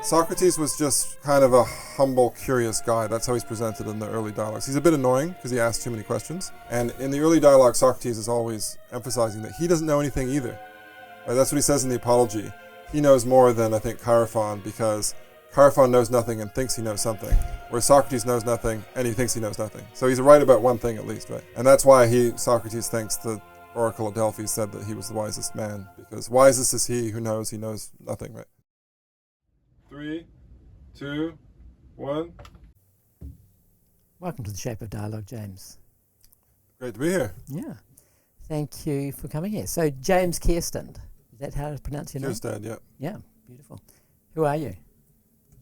Socrates was just kind of a humble, curious guy. That's how he's presented in the early dialogues. He's a bit annoying because he asks too many questions. And in the early dialogue, Socrates is always emphasizing that he doesn't know anything either. Right? That's what he says in the Apology. He knows more than, I think, Chaerephon, because Chaerephon knows nothing and thinks he knows something, whereas Socrates knows nothing and he thinks he knows nothing. So he's right about one thing at least, right? And that's why Socrates thinks the oracle at Delphi said that he was the wisest man, because wisest is he knows nothing, right? 3, 2, 1. Welcome to the Shape of Dialogue, James. Great to be here. Yeah. Thank you for coming here. So, James Kierstead, is that how to pronounce your name? Kierstead, yeah. Yeah, beautiful. Who are you?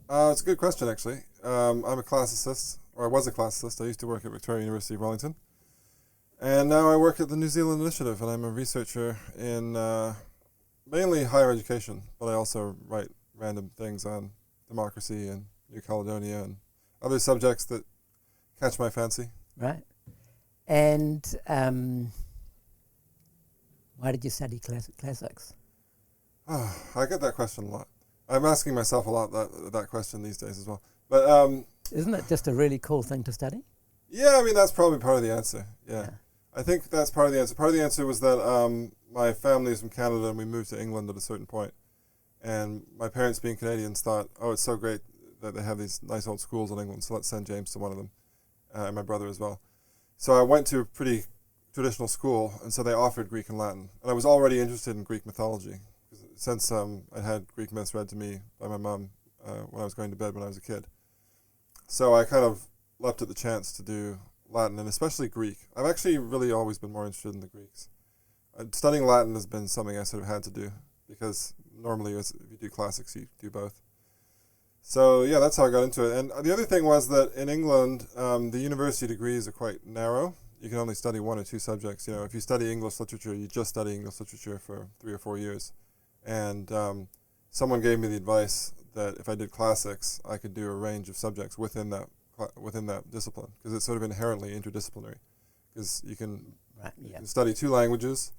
It's a good question, actually. I'm a classicist, or I was a classicist. I used to work at Victoria University of Wellington. And now I work at the New Zealand Initiative, and I'm a researcher in mainly higher education, but I also write random things on democracy and New Caledonia and other subjects that catch my fancy. Right. And why did you study classics? Oh, I get that question a lot. I'm asking myself a lot that question these days as well. But isn't it just a really cool thing to study? Yeah, I mean, that's probably part of the answer. Yeah. I think that's part of the answer. Part of the answer was that my family is from Canada and we moved to England at a certain point. And my parents, being Canadians, thought, oh, it's so great that they have these nice old schools in England, so let's send James to one of them, and my brother as well. So I went to a pretty traditional school, and so they offered Greek and Latin. And I was already interested in Greek mythology, since I had Greek myths read to me by my mom when I was going to bed when I was a kid. So I kind of leapt at the chance to do Latin, and especially Greek. I've actually really always been more interested in the Greeks. Studying Latin has been something I sort of had to do, because normally if you do classics, you do both. So yeah, that's how I got into it. And the other thing was that in England, the university degrees are quite narrow. You can only study 1 or 2 subjects. You know, if you study English literature, you just study English literature for 3 or 4 years. And someone gave me the advice that if I did classics, I could do a range of subjects within that discipline, because it's sort of inherently interdisciplinary. Because you can study 2 languages,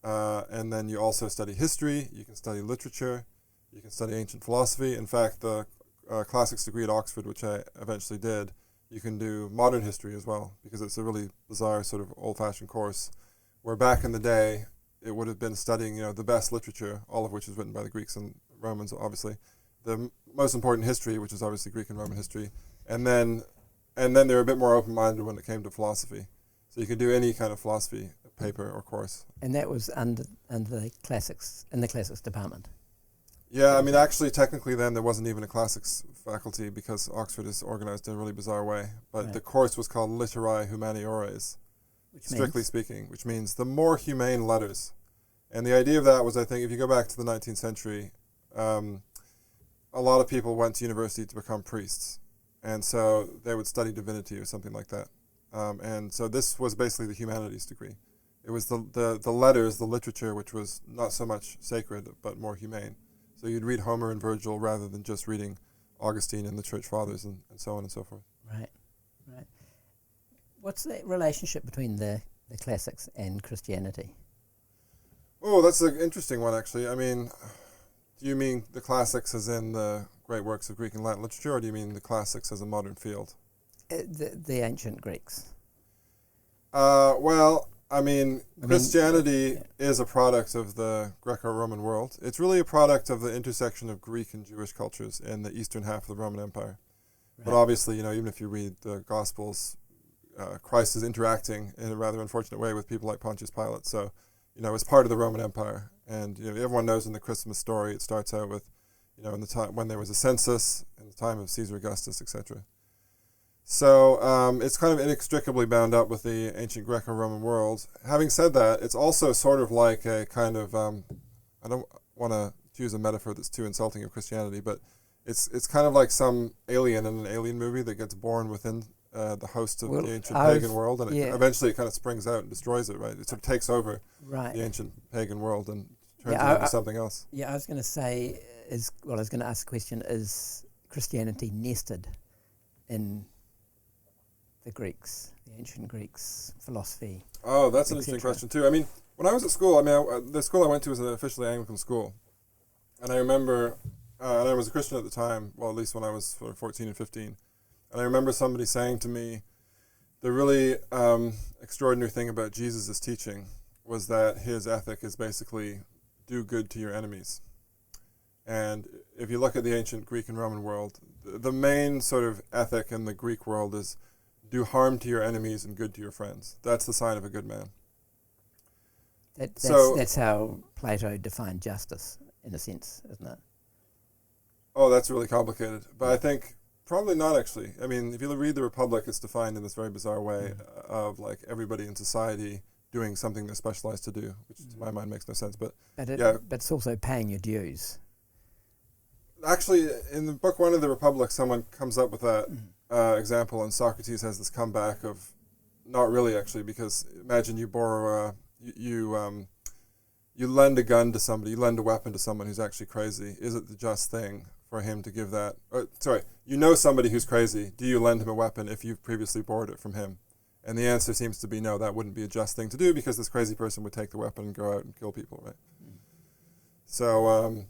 and then you also study history, you can study literature, you can study ancient philosophy. In fact, the classics degree at Oxford, which I eventually did, you can do modern history as well, because it's a really bizarre sort of old-fashioned course, where back in the day, it would have been studying, the best literature, all of which is written by the Greeks and Romans, obviously. The most important history, which is obviously Greek and Roman history, and then they were a bit more open-minded when it came to philosophy. So you could do any kind of philosophy paper or course. And that was under the classics, in the classics department? Yeah, I mean, actually, technically then there wasn't even a classics faculty, because Oxford is organized in a really bizarre way. But the course was called Literae Humaniores, strictly speaking, which means the more humane letters. And the idea of that was, I think, if you go back to the 19th century, a lot of people went to university to become priests. And so they would study divinity or something like that. And so this was basically the humanities degree. It was the letters, the literature, which was not so much sacred, but more humane. So you'd read Homer and Virgil rather than just reading Augustine and the Church Fathers and so on and so forth. Right. What's the relationship between the classics and Christianity? Oh, that's an interesting one, actually. I mean, do you mean the classics as in the great works of Greek and Latin literature, or do you mean the classics as a modern field? The ancient Greeks. Well, Christianity is a product of the Greco-Roman world. It's really a product of the intersection of Greek and Jewish cultures in the eastern half of the Roman Empire. Right. But obviously, even if you read the Gospels, Christ is interacting in a rather unfortunate way with people like Pontius Pilate. So, it's part of the Roman Empire. And everyone knows in the Christmas story, it starts out with, in the time when there was a census, in the time of Caesar Augustus, etc. So it's kind of inextricably bound up with the ancient Greco-Roman world. Having said that, it's also sort of like a kind of, I don't want to use a metaphor that's too insulting of Christianity, but it's kind of like some alien in an alien movie that gets born within the host of the ancient pagan world, and eventually it kind of springs out and destroys it, right? It sort of takes over the ancient pagan world and turns it into something else. Yeah, I was going to say, I was going to ask the question, is Christianity nested in the Greeks, the ancient Greeks, philosophy? Oh, that's an interesting question too. I mean, when I was at school, the school I went to was an officially Anglican school. And I remember and I was a Christian at the time, well, at least when I was sort of 14 and 15. And I remember somebody saying to me, the really extraordinary thing about Jesus' teaching was that his ethic is basically do good to your enemies. And if you look at the ancient Greek and Roman world, the main sort of ethic in the Greek world is do harm to your enemies and good to your friends. That's the sign of a good man. That's how Plato defined justice, in a sense, isn't it? Oh, that's really complicated. But I think probably not, actually. I mean, if you read the Republic, it's defined in this very bizarre way of like everybody in society doing something they're specialized to do, which to my mind makes no sense. But it's also paying your dues. Actually, in the book One of the Republic, someone comes up with that example, and Socrates has this comeback of, not really actually, because imagine you borrow you lend a gun to somebody, you lend a weapon to someone who's actually crazy. Is it the just thing for him to give that? You know somebody who's crazy. Do you lend him a weapon if you've previously borrowed it from him? And the answer seems to be no, that wouldn't be a just thing to do, because this crazy person would take the weapon and go out and kill people, right? So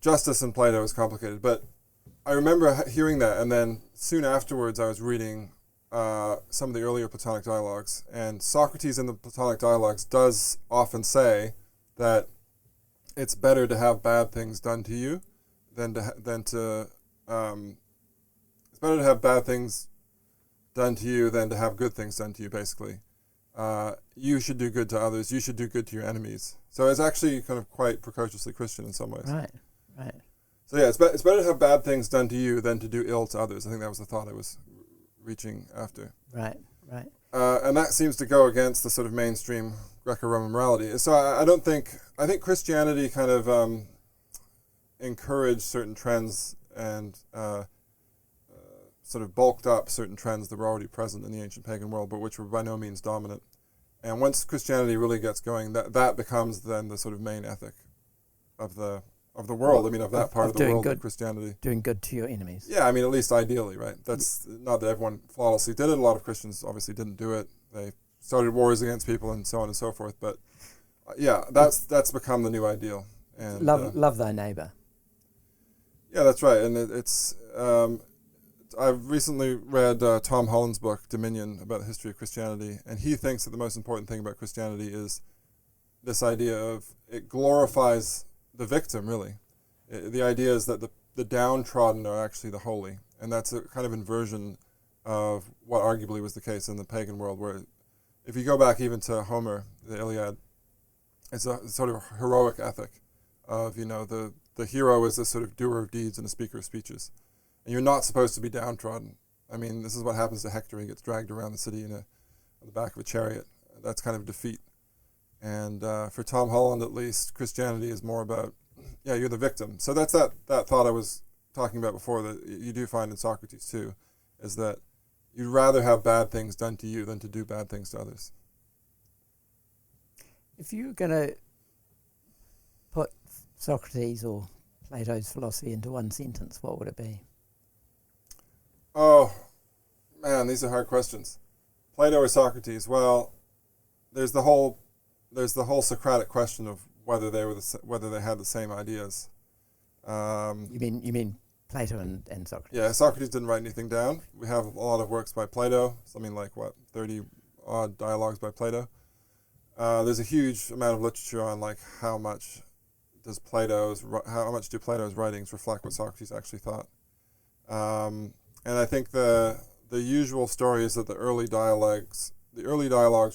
justice in Plato is complicated. But I remember hearing that, and then soon afterwards I was reading some of the earlier Platonic dialogues, and Socrates in the Platonic dialogues does often say that it's better to have bad things done to you than to it's better to have bad things done to you than to have good things done to you, basically. You should do good to others. You should do good to your enemies. So it's actually kind of quite precociously Christian in some ways. Right. So yeah, it's better to have bad things done to you than to do ill to others. I think that was the thought I was reaching after. Right. And that seems to go against the sort of mainstream Greco-Roman morality. So I think Christianity kind of encouraged certain trends and sort of bulked up certain trends that were already present in the ancient pagan world, but which were by no means dominant. And once Christianity really gets going, that becomes then the sort of main ethic of the world. I mean, of that part of the world of Christianity. Doing good to your enemies. Yeah, I mean, at least ideally, right? That's not that everyone flawlessly did it. A lot of Christians obviously didn't do it. They started wars against people and so on and so forth. But yeah, that's become the new ideal. And love thy neighbor. Yeah, that's right. And it's I've recently read Tom Holland's book Dominion about the history of Christianity, and he thinks that the most important thing about Christianity is this idea of it glorifies the victim, really. The idea is that the downtrodden are actually the holy, and that's a kind of inversion of what arguably was the case in the pagan world, where if you go back even to Homer, the Iliad, it's a sort of heroic ethic of, the hero is a sort of doer of deeds and a speaker of speeches. And you're not supposed to be downtrodden. I mean, this is what happens to Hector. He gets dragged around the city on the back of a chariot. That's kind of defeat. And for Tom Holland, at least, Christianity is more about, you're the victim. So that's that thought I was talking about before that you do find in Socrates too, is that you'd rather have bad things done to you than to do bad things to others. If you're going to put Socrates or Plato's philosophy into one sentence, what would it be? Oh, man, these are hard questions. Plato or Socrates? Well, there's the whole Socratic question of whether they had the same ideas. You mean Plato and Socrates? Yeah, Socrates didn't write anything down. We have a lot of works by Plato, something like 30 odd dialogues by Plato. There's a huge amount of literature on like how much do Plato's writings reflect what Socrates actually thought. And I think the usual story is that the early dialogues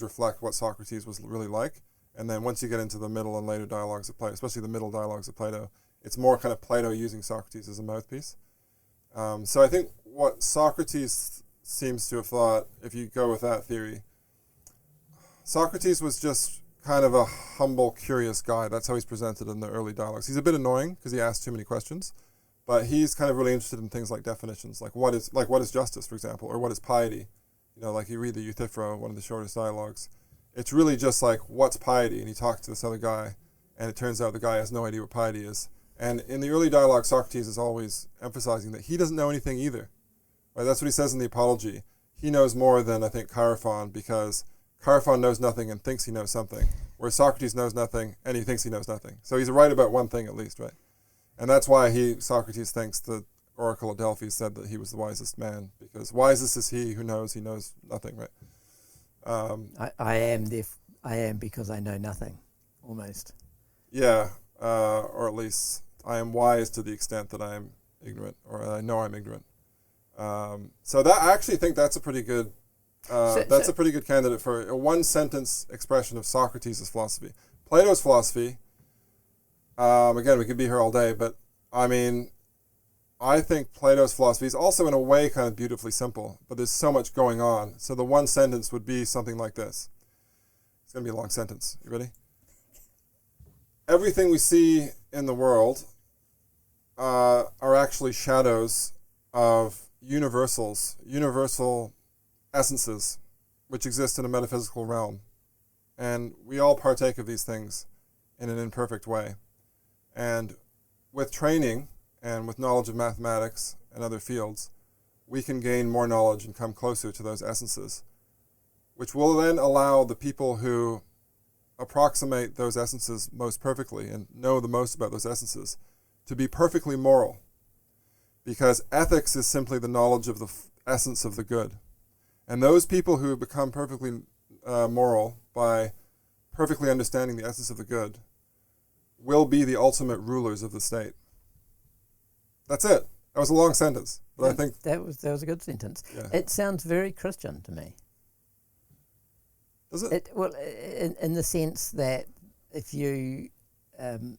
reflect what Socrates was really like, and then once you get into the middle and later dialogues of Plato, especially the middle dialogues of Plato, it's more kind of Plato using Socrates as a mouthpiece. So I think what Socrates seems to have thought, if you go with that theory, Socrates was just kind of a humble, curious guy. That's how he's presented in the early dialogues. He's a bit annoying because he asks too many questions, but he's kind of really interested in things like definitions, like what is justice, for example, or what is piety. Like you read the Euthyphro, one of the shortest dialogues. It's really just like, what's piety? And he talks to this other guy, and it turns out the guy has no idea what piety is. And in the early dialogue, Socrates is always emphasizing that he doesn't know anything either. Right? That's what he says in the Apology. He knows more than, I think, Chaerephon, because Chaerephon knows nothing and thinks he knows something, whereas Socrates knows nothing and he thinks he knows nothing. So he's right about one thing at least, right? And that's why Socrates thinks the Oracle at Delphi said that he was the wisest man, because wisest is he knows nothing, right? I am because I know nothing, almost. Yeah, or at least I am wise to the extent that I am ignorant, or I know I'm ignorant. So that I actually think that's a pretty good a pretty good candidate for a one-sentence expression of Socrates' philosophy. Plato's philosophy, again, we could be here all day, but I mean, I think Plato's philosophy is also in a way kind of beautifully simple, but there's so much going on. So the one sentence would be something like this. It's going to be a long sentence. You ready? Everything we see in the world are actually shadows of universal essences, which exist in a metaphysical realm. And we all partake of these things in an imperfect way. And with training and with knowledge of mathematics and other fields, we can gain more knowledge and come closer to those essences, which will then allow the people who approximate those essences most perfectly and know the most about those essences to be perfectly moral. Because ethics is simply the knowledge of the essence of the good. And those people who become perfectly moral by perfectly understanding the essence of the good will be the ultimate rulers of the state. That's it. That was a long sentence, but I think that was a good sentence. Yeah. It sounds very Christian to me. Does it? Well, in the sense that if you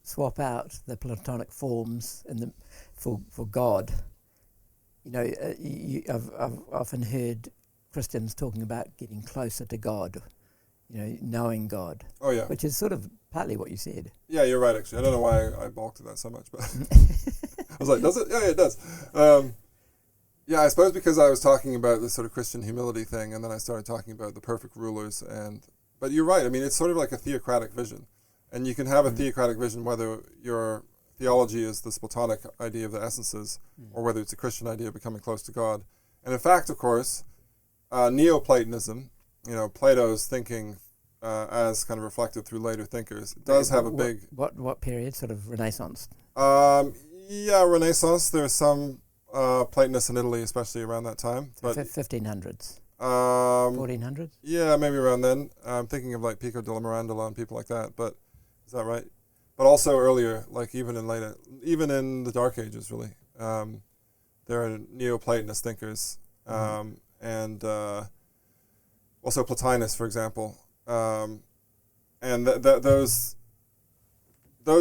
swap out the Platonic forms for God, I've often heard Christians talking about getting closer to God, knowing God. Oh yeah. Which is sort of partly what you said. Yeah, you're right. Actually, I don't know why I balked at that so much, but I was like, does it? Yeah, it does. Yeah, I suppose because I was talking about this sort of Christian humility thing, and then I started talking about the perfect rulers. But you're right. I mean, it's sort of like a theocratic vision, and you can have a theocratic vision whether your theology is this Platonic idea of the essences, or whether it's a Christian idea of becoming close to God. And in fact, of course, Neoplatonism, Plato's thinking as kind of reflected through later thinkers, does have a big... What period? Sort of Renaissance? Yeah, Renaissance. There's some Platonists in Italy, especially around that time. But 1500s? 1400s? Yeah, maybe around then. I'm thinking of like Pico della Mirandola and people like that, but is that right? But also earlier, like even in the Dark Ages, really. There are Neoplatonist thinkers, and also Plotinus, for example. And those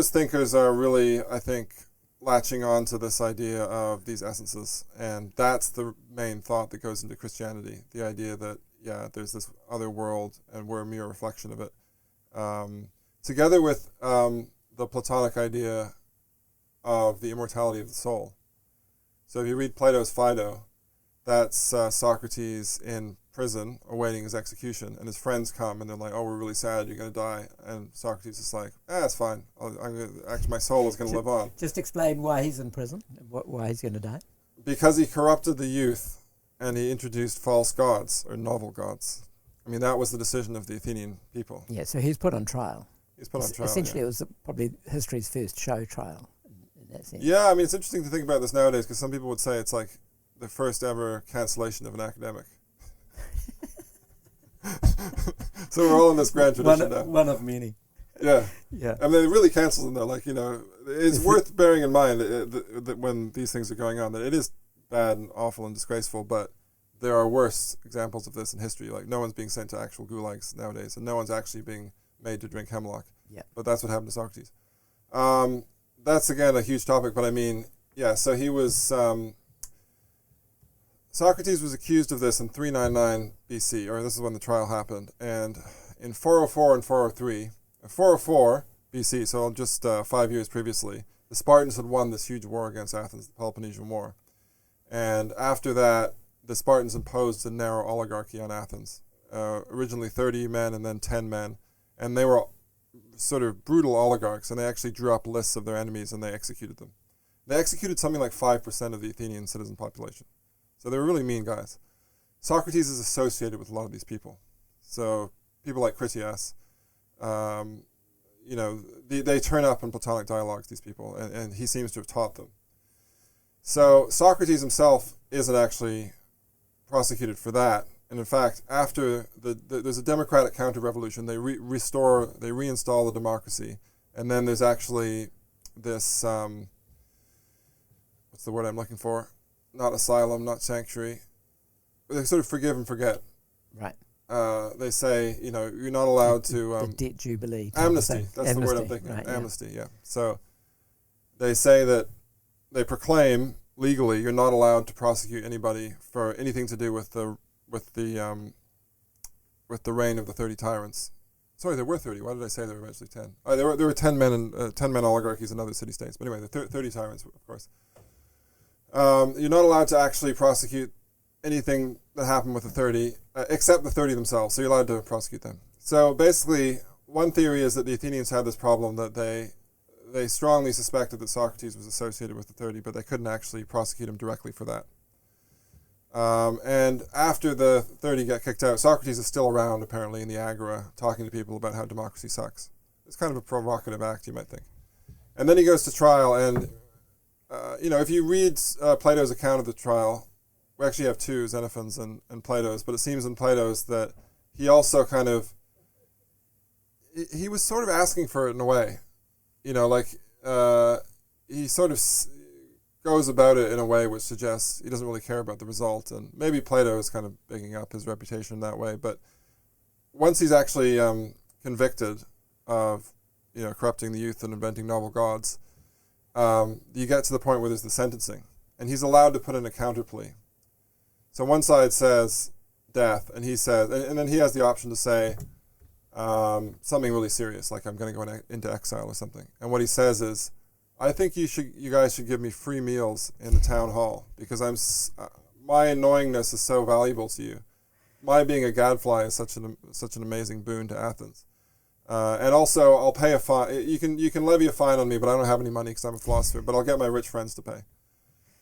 thinkers are really, I think, latching on to this idea of these essences. And that's the main thought that goes into Christianity, the idea that, yeah, there's this other world and we're a mere reflection of it. Together with the Platonic idea of the immortality of the soul. So if you read Plato's Phaedo, that's Socrates in prison awaiting his execution, and his friends come and they're like, "Oh, we're really sad, you're going to die." And Socrates is like, "It's fine. My soul is going to live on." Just explain why he's in prison, why he's going to die. Because he corrupted the youth, and he introduced false gods or novel gods. I mean, that was the decision of the Athenian people. Yeah, so he's put on trial. He's put on trial. Essentially, it was probably history's first show trial in that sense. Yeah, I mean, it's interesting to think about this nowadays because some people would say it's like the first ever cancellation of an academic. So we're all in this grand tradition now. One of many. Yeah. Yeah. I mean, they really cancel them though. Like, it's worth bearing in mind that when these things are going on, that it is bad and awful and disgraceful, but there are worse examples of this in history. Like, no one's being sent to actual gulags nowadays, and no one's actually being made to drink hemlock. Yeah. But that's what happened to Socrates. That's, again, a huge topic, but I mean, yeah, so he was... Socrates was accused of this in 399 BC, or this is when the trial happened, and in 404 and 403, 404 BC, so just 5 years previously, the Spartans had won this huge war against Athens, the Peloponnesian War. And after that, the Spartans imposed a narrow oligarchy on Athens, originally 30 men and then 10 men, and they were sort of brutal oligarchs, and they actually drew up lists of their enemies and they executed them. They executed something like 5% of the Athenian citizen population. So they were really mean guys. Socrates is associated with a lot of these people. So people like Critias, they turn up in Platonic dialogues, these people, and he seems to have taught them. So Socrates himself isn't actually prosecuted for that. And in fact, after there's a democratic counter-revolution, they reinstall the democracy. And then there's actually this, what's the word I'm looking for? Not asylum, not sanctuary. They sort of forgive and forget. Right. They say, you're not allowed to... the debt jubilee. Amnesty. That's the word I'm thinking of. Amnesty, yeah. So they say that they proclaim legally you're not allowed to prosecute anybody for anything to do with the reign of the 30 tyrants. Sorry, there were 30. Why did I say there were eventually 10? There were 10 men oligarchies in other city-states. But anyway, the 30 tyrants, of course. You're not allowed to actually prosecute anything that happened with the 30, except the 30 themselves. So you're allowed to prosecute them. So basically, one theory is that the Athenians had this problem that they strongly suspected that Socrates was associated with the 30, but they couldn't actually prosecute him directly for that. And after the 30 got kicked out, Socrates is still around, apparently, in the Agora, talking to people about how democracy sucks. It's kind of a provocative act, you might think. And then he goes to trial, and, if you read Plato's account of the trial, we actually have two, Xenophon's and Plato's, but it seems in Plato's that he also kind of, he was sort of asking for it in a way. He sort of goes about it in a way which suggests he doesn't really care about the result, and maybe Plato is kind of bigging up his reputation that way. But once he's actually convicted of corrupting the youth and inventing novel gods, you get to the point where there's the sentencing, and he's allowed to put in a counter plea. So one side says death, and he says, and then he has the option to say something really serious, like I'm going to go into exile or something. And what he says is, I think you guys should give me free meals in the town hall because my annoyingness is so valuable to you. My being a gadfly is such an amazing boon to Athens. And also, I'll pay a fine. You can levy a fine on me, but I don't have any money because I'm a philosopher. But I'll get my rich friends to pay.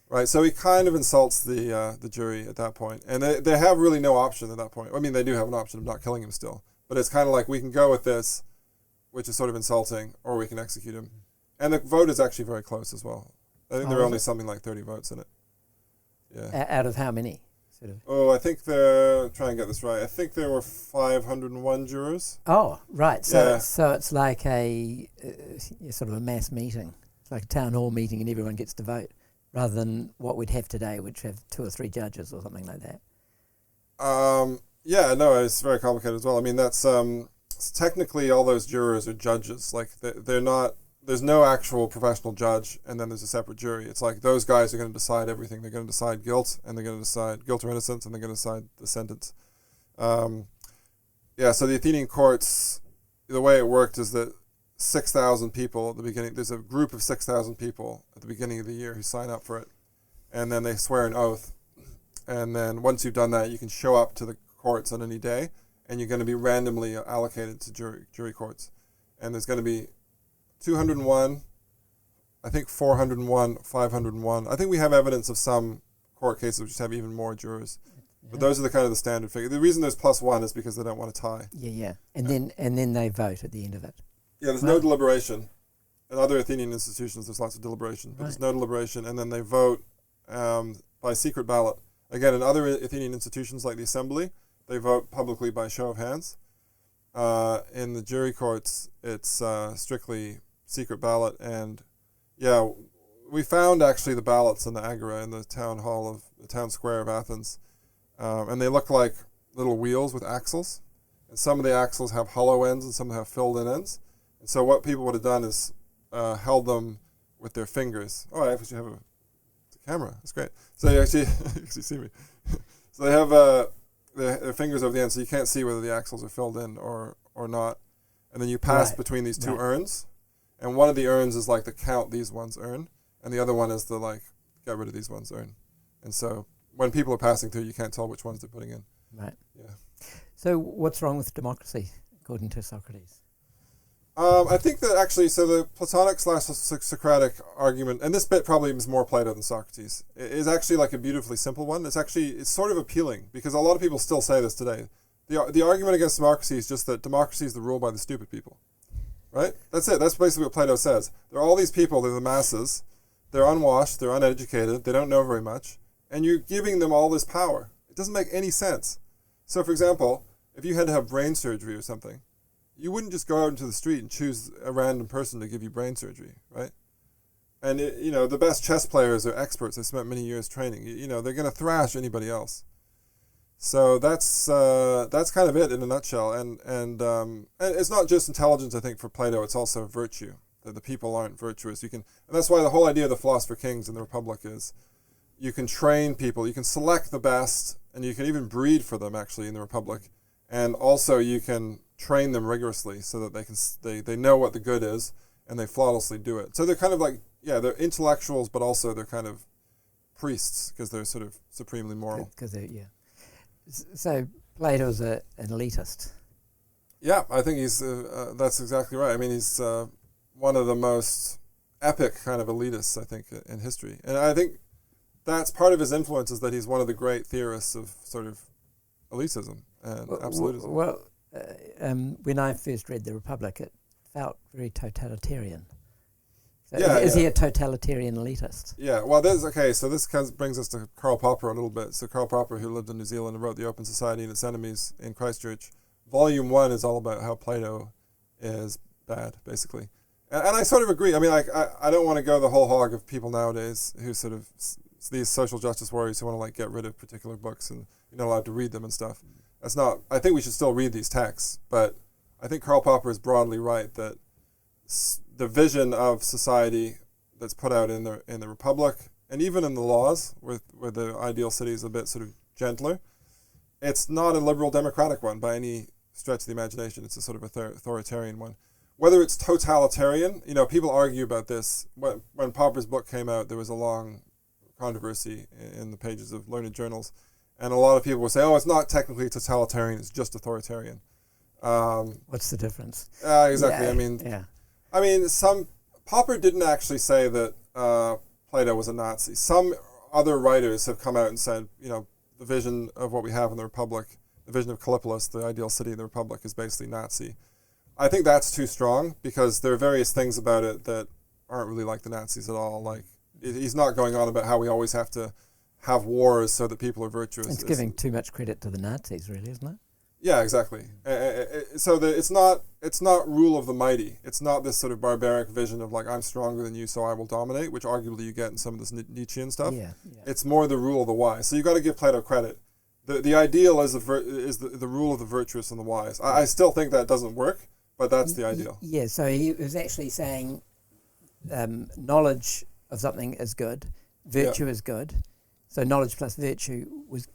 Right. So he kind of insults the jury at that point, and they have really no option at that point. I mean, they do have an option of not killing him still, but it's kind of like we can go with this, which is sort of insulting, or we can execute him. And the vote is actually very close as well. I think there are only something like 30 votes in it. Yeah. Out of how many? I think try and get this right. I think there were 501 jurors. Oh, right. So it's like a sort of a mass meeting. It's like a town hall meeting and everyone gets to vote, rather than what we'd have today, which have 2 or 3 judges or something like that. It's very complicated as well. I mean, that's technically all those jurors are judges. Like they're not. There's no actual professional judge, and then there's a separate jury. It's like those guys are going to decide everything. They're going to decide guilt, and they're going to decide guilt or innocence, and they're going to decide the sentence. So the Athenian courts, the way it worked is that 6,000 people at the beginning, there's a group of 6,000 people at the beginning of the year who sign up for it, and then they swear an oath. And then once you've done that, you can show up to the courts on any day, and you're going to be randomly allocated to jury courts. And there's going to be 201, I think 401, 501. I think we have evidence of some court cases which have even more jurors. Yeah. But those are the standard figure. The reason there's +1 is because they don't want to tie. Yeah. And then they vote at the end of it. Yeah, there's no deliberation. In other Athenian institutions, there's lots of deliberation, but there's no deliberation, and then they vote by secret ballot. Again, in other Athenian institutions like the assembly, they vote publicly by show of hands. In the jury courts, it's strictly secret ballot, and we found actually the ballots in the Agora in the town hall of the town square of Athens, and they look like little wheels with axles, and some of the axles have hollow ends and some have filled in ends, and so what people would have done is held them with their fingers. I actually have a camera. That's great. So you actually see me. So they have their fingers over the end, so you can't see whether the axles are filled in or not, and then you pass between these two urns. And one of the urns is like the count these ones earn, and the other one is the get rid of these ones earn. And so when people are passing through, you can't tell which ones they're putting in. Right. Yeah. So what's wrong with democracy, according to Socrates? I think that actually, so the Platonic / Socratic argument, and this bit probably is more Plato than Socrates, is actually like a beautifully simple one. It's sort of appealing because a lot of people still say this today. The argument against democracy is just that democracy is the rule by the stupid people. right? That's it. That's basically what Plato says. There are all these people, they're the masses, they're unwashed, they're uneducated, they don't know very much, and you're giving them all this power. It doesn't make any sense. So, for example, if you had to have brain surgery or something, you wouldn't just go out into the street and choose a random person to give you brain surgery, right? And, the best chess players are experts. They spent many years training. They're going to thrash anybody else. So that's kind of it in a nutshell. And it's not just intelligence, I think, for Plato. It's also virtue. That the people aren't virtuous. And that's why the whole idea of the philosopher kings in the Republic is you can train people. You can select the best, and you can even breed for them, actually, in the Republic. And also you can train them rigorously so that they know what the good is, and they flawlessly do it. So they're kind of like, they're intellectuals, but also they're kind of priests because they're sort of supremely moral. So Plato's an elitist. Yeah, I think that's exactly right. I mean, he's one of the most epic kind of elitists, I think, in history. And I think that's part of his influence is that he's one of the great theorists of sort of elitism and absolutism. When I first read The Republic, it felt very totalitarian. So is he a totalitarian elitist? Yeah, well, this brings us to Karl Popper a little bit. So Karl Popper, who lived in New Zealand and wrote The Open Society and Its Enemies in Christchurch, Volume 1 is all about how Plato is bad, basically. And I sort of agree. I mean, I don't want to go the whole hog of people nowadays who sort of, these social justice warriors who want to get rid of particular books and you're not allowed to read them and stuff. That's not, I think we should still read these texts, but I think Karl Popper is broadly right that the vision of society that's put out in the Republic and even in the laws where the ideal city is a bit sort of gentler, it's not a liberal democratic one by any stretch of the imagination. It's a sort of authoritarian one. Whether it's totalitarian, people argue about this. When Popper's book came out, there was a long controversy in the pages of learned journals, and a lot of people would say, "Oh, it's not technically totalitarian; it's just authoritarian." What's the difference? Exactly. Popper didn't actually say that Plato was a Nazi. Some other writers have come out and said, the vision of what we have in the Republic, the vision of Callipolis, the ideal city of the Republic, is basically Nazi. I think that's too strong because there are various things about it that aren't really like the Nazis at all. Like, he's not going on about how we always have to have wars so that people are virtuous. It's giving too much credit to the Nazis, really, isn't it? Yeah, exactly. So it's not rule of the mighty. It's not this sort of barbaric vision of like, I'm stronger than you, so I will dominate, which arguably you get in some of this Nietzschean stuff. Yeah. It's more the rule of the wise. So you got to give Plato credit. The ideal is the rule of the virtuous and the wise. I still think that doesn't work, but that's the ideal. Yeah. So he was actually saying knowledge of something is good, virtue is good. So knowledge plus virtue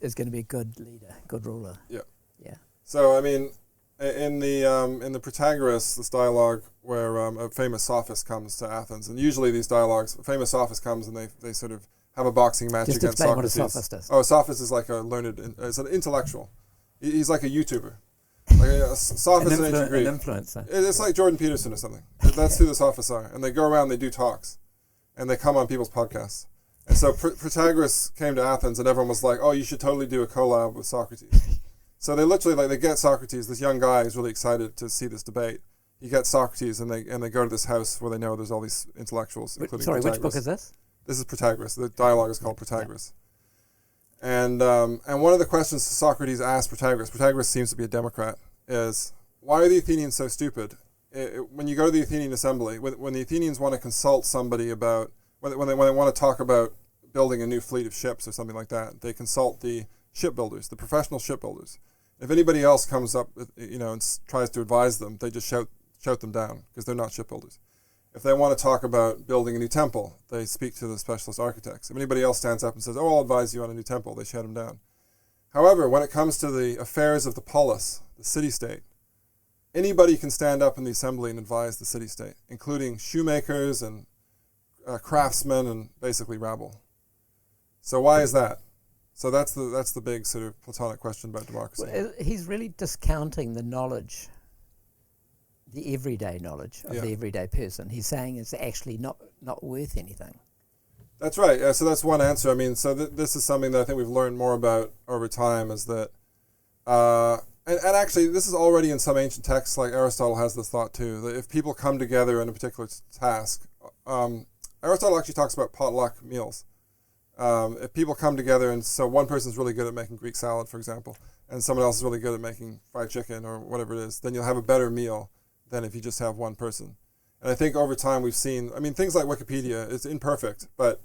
is going to be a good leader, good ruler. Yeah. Yeah. So I mean, in the Protagoras, this dialogue where a famous sophist comes to Athens, and usually these dialogues, a famous sophist comes and they sort of have a boxing match against Socrates. What a sophist is. Oh, a sophist is like a learned, it's an intellectual. He's like a YouTuber. Like a sophist in ancient Greek. An influencer. It's like Jordan Peterson or something. That's who the sophists are. And they go around, they do talks, and they come on people's podcasts. And so Protagoras came to Athens, and everyone was like, "Oh, you should totally do a collab with Socrates." So they literally they get Socrates. This young guy is really excited to see this debate. He gets Socrates, and they go to this house where they know there's all these intellectuals, including Protagoras. Which book is this? This is Protagoras. The dialogue is called Protagoras. And one of the questions Socrates asked Protagoras seems to be a Democrat, is why are the Athenians so stupid? When you go to the Athenian assembly, when the Athenians want to consult somebody about, when they want to talk about building a new fleet of ships or something like that, they consult the shipbuilders, the professional shipbuilders. If anybody else comes up, and tries to advise them, they just shout them down because they're not shipbuilders. If they want to talk about building a new temple, they speak to the specialist architects. If anybody else stands up and says, "Oh, I'll advise you on a new temple," they shut them down. However, when it comes to the affairs of the polis, the city-state, anybody can stand up in the assembly and advise the city-state, including shoemakers and craftsmen and basically rabble. So why is that? So that's the big sort of Platonic question about democracy. Well, he's really discounting the knowledge, the everyday knowledge of the everyday person. He's saying it's actually not worth anything. That's right. Yeah, so that's one answer. I mean, so this is something that I think we've learned more about over time is that, And actually, this is already in some ancient texts, like Aristotle has this thought too, that if people come together in a particular task, Aristotle actually talks about potluck meals. If people come together, and so one person's really good at making Greek salad, for example, and someone else is really good at making fried chicken or whatever it is, then you'll have a better meal than if you just have one person. And I think over time we've seen, I mean, things like Wikipedia is imperfect, but...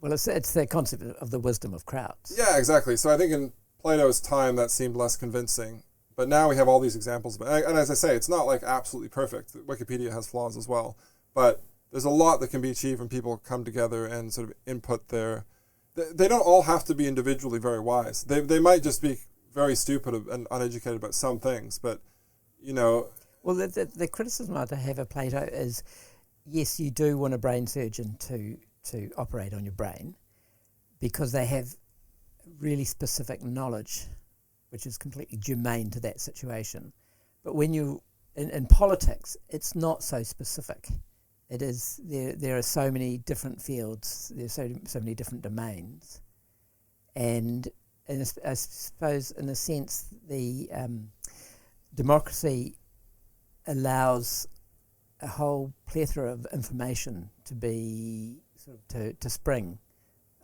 Well, it's the concept of the wisdom of crowds. Yeah, exactly. So I think in Plato's time that seemed less convincing, but now we have all these examples. And as I say, it's not like absolutely perfect. Wikipedia has flaws as well, but there's a lot that can be achieved when people come together and sort of input their... They don't all have to be individually very wise. They might just be very stupid and uneducated about some things, but, you know... Well, the criticism I have of Plato is, yes, you do want a brain surgeon to operate on your brain because they have really specific knowledge, which is completely germane to that situation. But when you, in politics, it's not so specific. It is, there are so many different fields, there's so many different domains. And I suppose, in a sense, the democracy allows a whole plethora of information to be sort of to spring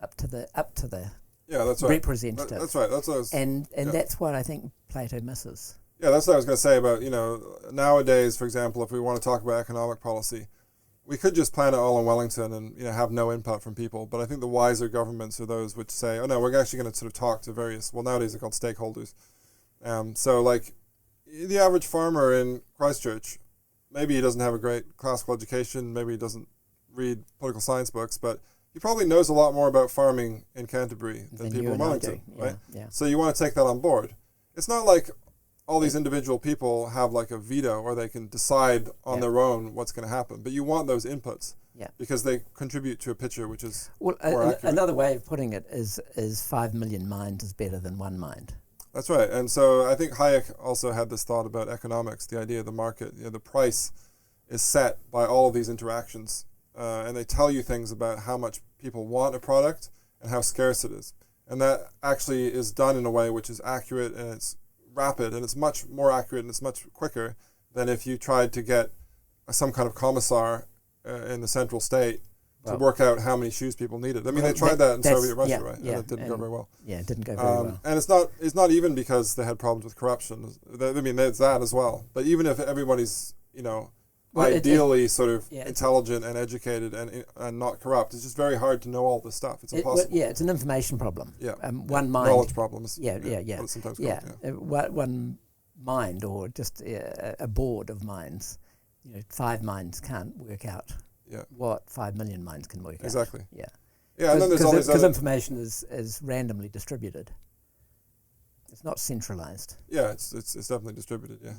up to the yeah, that's right. representative. That's right. That's what I was, and that's what I think Plato misses. Yeah, that's what I was going to say about, you know, nowadays, for example, if we want to talk about economic policy, we could just plan it all in Wellington and, you know, have no input from people. But I think the wiser governments are those which say, oh no, we're actually going to sort of talk to various, well, nowadays they're called stakeholders. So like the average farmer in Christchurch, maybe he doesn't have a great classical education, maybe he doesn't read political science books, but he probably knows a lot more about farming in Canterbury than people in Wellington, right? Yeah. So you want to take that on board. It's not like all these individual people have like a veto or they can decide on their own what's going to happen, but you want those inputs because they contribute to a picture which is more accurate. Another way of putting it is 5 million minds is better than one mind. That's right. And so I think Hayek also had this thought about economics, the idea of the market. You know, the price is set by all of these interactions, and they tell you things about how much people want a product and how scarce it is. And that actually is done in a way which is accurate and it's rapid, and it's much more accurate and it's much quicker than if you tried to get some kind of commissar in the central state to work out how many shoes people needed. I mean, they tried that in Soviet Russia, right? Yeah, and it didn't go very well. Yeah, it didn't go very well. And it's not even because they had problems with corruption. I mean, there's that as well. But even if everybody's, you know, ideally sort of intelligent and educated and not corrupt, it's just very hard to know all this stuff. It's impossible. It's an information problem. Yeah. One mind. Knowledge problems. Yeah. What it's sometimes called, one mind, or just a board of minds. You know, 5 minds can't work out. Yeah. What 5 million minds can work out. Exactly. Yeah. Yeah, and then there's all these because information is randomly distributed. It's not centralized. Yeah, it's definitely distributed. Yeah.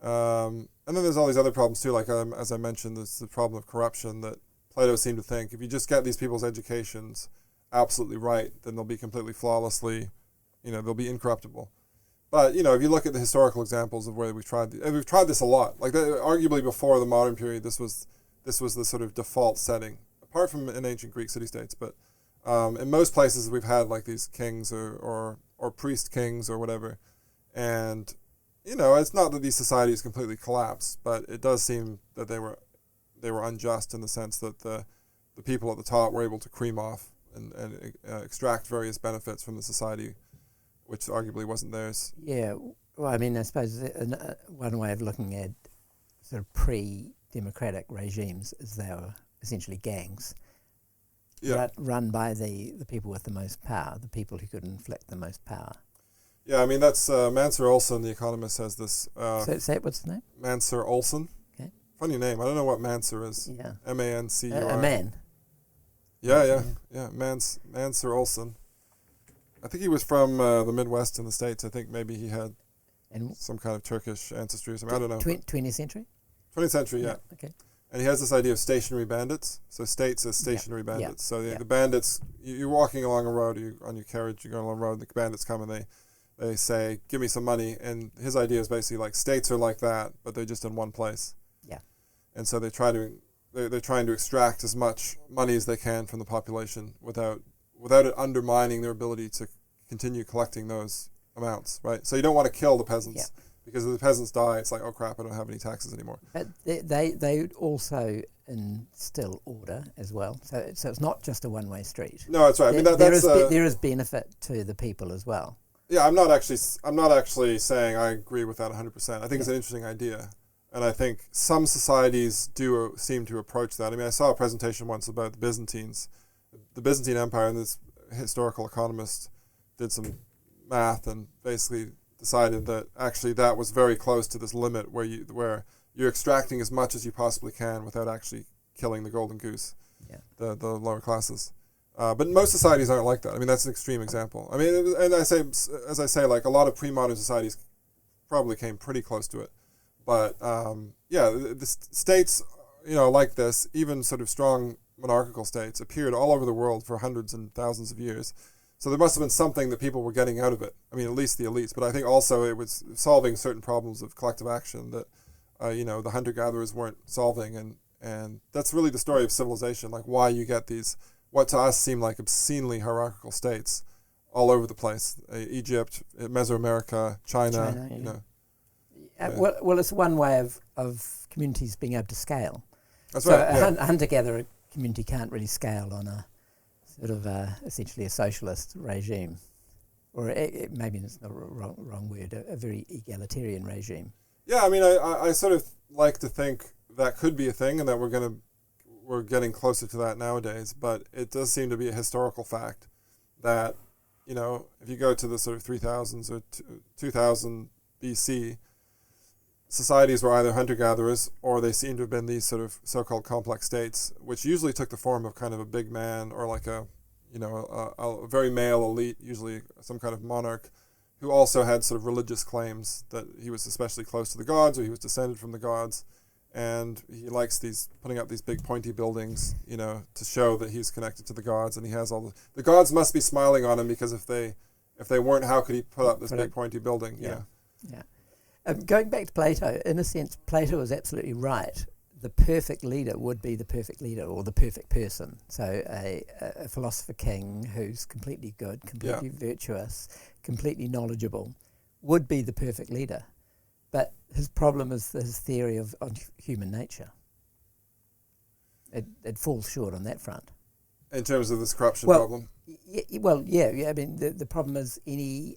And then there's all these other problems too, like as I mentioned, there's the problem of corruption that Plato seemed to think if you just get these people's educations absolutely right, then they'll be completely flawlessly, you know, they'll be incorruptible. But, you know, if you look at the historical examples of where we've tried this a lot. Like arguably before the modern period, this was the sort of default setting, apart from in ancient Greek city-states. But in most places we've had like these kings or priest kings or whatever. And, you know, it's not that these societies completely collapsed, but it does seem that they were unjust in the sense that the people at the top were able to cream off and extract various benefits from the society, which arguably wasn't theirs. Yeah, well, I mean, I suppose one way of looking at sort of pre-democratic regimes is they were essentially gangs run by the people with the most power, the people who could inflict the most power. Yeah, I mean, that's Mansur Olson, the economist, has this... Say what's the name? Mansur Olson. Okay. Funny name. I don't know what Mansur is. Yeah. M-A-N-C-U-R. A man. Yeah. Mansur Olson. I think he was from the Midwest in the States. I think maybe he had some kind of Turkish ancestry or something. I don't know. 20th century? 20th century, yeah. Okay. And he has this idea of stationary bandits. So states as stationary bandits. So the bandits, you're walking along a road, on your carriage, you're going along a road, the bandits come and they say, give me some money. And his idea is basically like states are like that, but they're just in one place. Yeah. And so they're trying to extract as much money as they can from the population without it undermining their ability to continue collecting those amounts, right? So you don't want to kill the peasants because if the peasants die, it's like, oh crap, I don't have any taxes anymore. But they also instill order as well. So it's not just a one-way street. No, that's right. I mean, there is benefit to the people as well. Yeah, I'm not actually saying I agree with that 100%. I think it's an interesting idea. And I think some societies do seem to approach that. I mean, I saw a presentation once about the Byzantines. The Byzantine Empire, and this historical economist did some math and basically decided that actually that was very close to this limit where you're extracting as much as you possibly can without actually killing the golden goose, the lower classes. But most societies aren't like that. I mean, that's an extreme example. I mean, and as I say, like a lot of pre-modern societies probably came pretty close to it. But the states, like this, even sort of strong monarchical states, appeared all over the world for hundreds and thousands of years. So there must have been something that people were getting out of it. I mean, at least the elites. But I think also it was solving certain problems of collective action that, the hunter-gatherers weren't solving. And that's really the story of civilization, like why you get these, what to us seem like obscenely hierarchical states all over the place. Egypt, Mesoamerica, China. Well, it's one way of communities being able to scale. That's so right. A hunter-gatherer community can't really scale on a sort of essentially a socialist regime, or maybe it's not a wrong word, a very egalitarian regime. Yeah, I mean, I sort of like to think that could be a thing, and that we're getting closer to that nowadays. But it does seem to be a historical fact that, if you go to the sort of 3000s or 2000 BC, societies were either hunter-gatherers or they seem to have been these sort of so-called complex states, which usually took the form of kind of a big man or like a very male elite, usually some kind of monarch, who also had sort of religious claims that he was especially close to the gods or he was descended from the gods. And he likes putting up these big pointy buildings, to show that he's connected to the gods, and he has all the gods must be smiling on him, because if they weren't, how could he put up this big pointy building? Yeah. Going back to Plato, in a sense, Plato was absolutely right. The perfect leader would be the perfect leader or the perfect person. So a philosopher king who's completely good, completely virtuous, completely knowledgeable would be the perfect leader. But his problem is his theory on human nature. It falls short on that front. In terms of this corruption problem? I mean, the problem is any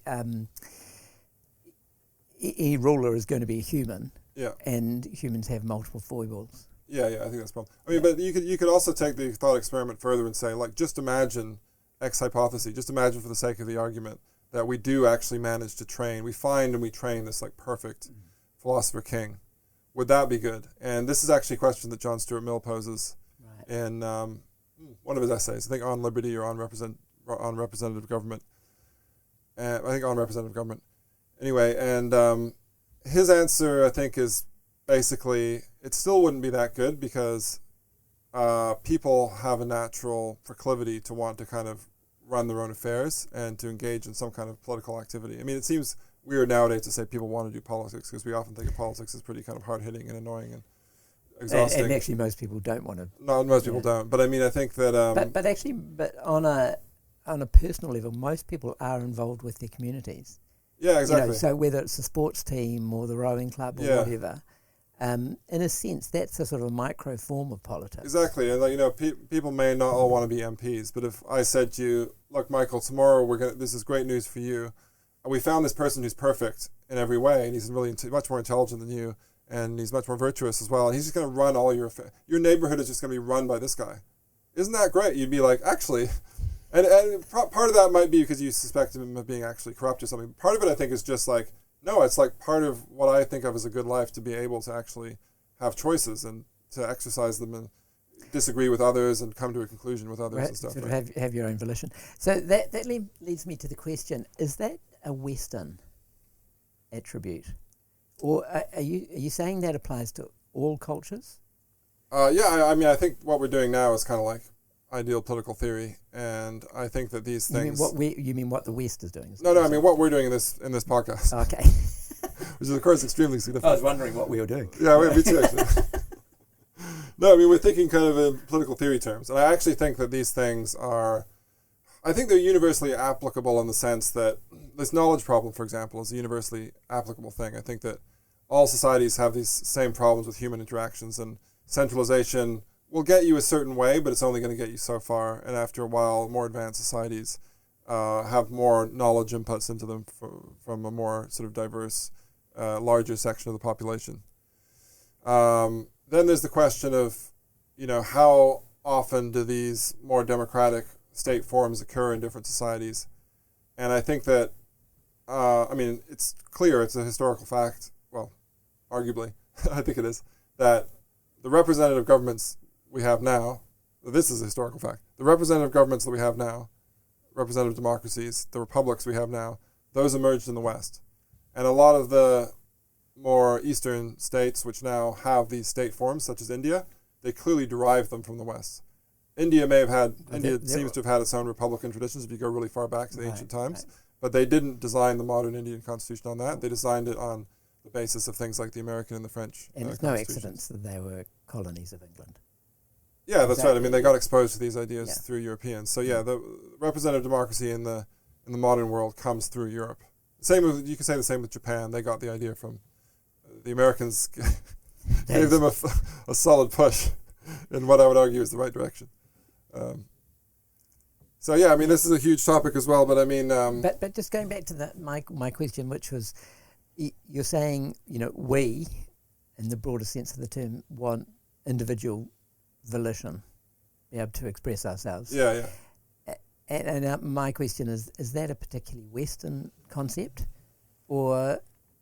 ruler is going to be a human, and humans have multiple foibles. Yeah, I think that's the problem. I mean, but you could also take the thought experiment further and say, like, just imagine X hypothesis. Just imagine, for the sake of the argument, that we do actually manage to train. We find and we train this like perfect philosopher king. Would that be good? And this is actually a question that John Stuart Mill poses in one of his essays. I think on liberty or on representative government. I think on representative government. Anyway, and his answer, I think, is basically it still wouldn't be that good, because people have a natural proclivity to want to kind of run their own affairs and to engage in some kind of political activity. I mean, it seems weird nowadays to say people want to do politics, because we often think of politics as pretty kind of hard-hitting and annoying and exhausting. And actually most people don't want to. No, most people don't. But I mean, I think that... But on a personal level, most people are involved with their communities. Yeah, exactly. So whether it's the sports team or the rowing club or whatever, in a sense, that's a sort of a micro form of politics. Exactly, and people may not all want to be MPs, but if I said to you, "Look, Michael, tomorrow this is great news for you. We found this person who's perfect in every way, and he's really much more intelligent than you, and he's much more virtuous as well, and he's just going to run all your neighborhood is just going to be run by this guy. Isn't that great?" You'd be like, actually. And part of that might be because you suspect him of being actually corrupt or something. Part of it, I think, is just like, no, it's like part of what I think of as a good life, to be able to actually have choices and to exercise them and disagree with others and come to a conclusion with others and stuff. Sort of have your own volition. So that leads me to the question, is that a Western attribute? Or are you saying that applies to all cultures? I mean, I think what we're doing now is kind of like ideal political theory, and I think that these things. You mean what the West is doing? No, I mean what we're doing in this podcast. Okay. Which is, of course, extremely significant. I was wondering what we were doing. Yeah, me too, actually. No, I mean, we're thinking kind of in political theory terms, and I actually think that these things are. I think they're universally applicable in the sense that this knowledge problem, for example, is a universally applicable thing. I think that all societies have these same problems with human interactions, and centralization will get you a certain way, but it's only going to get you so far. And after a while, more advanced societies have more knowledge inputs into them from a more sort of diverse, larger section of the population. Then there's the question of, how often do these more democratic state forms occur in different societies? And I think that, it's clear, it's a historical fact, well, arguably, I think it is, that the representative governments we have now, this is a historical fact, the representative governments that we have now, representative democracies, the republics we have now, those emerged in the West. And a lot of the more eastern states which now have these state forms, such as India, they clearly derive them from the West. India seems to have had its own republican traditions if you go really far back to the ancient times, but they didn't design the modern Indian constitution on that. They designed it on the basis of things like the American and the French. And there's no accidents that they were colonies of England. Yeah, that's right. I mean, they got exposed to these ideas through Europeans. So yeah, the representative democracy in the modern world comes through Europe. You can say the same with Japan. They got the idea from the Americans. Gave them a solid push in what I would argue is the right direction. This is a huge topic as well. But I mean, but just going back to my question, which was, you're saying we, in the broader sense of the term, want individual volition, be able to express ourselves. Yeah. And my question is that a particularly Western concept, or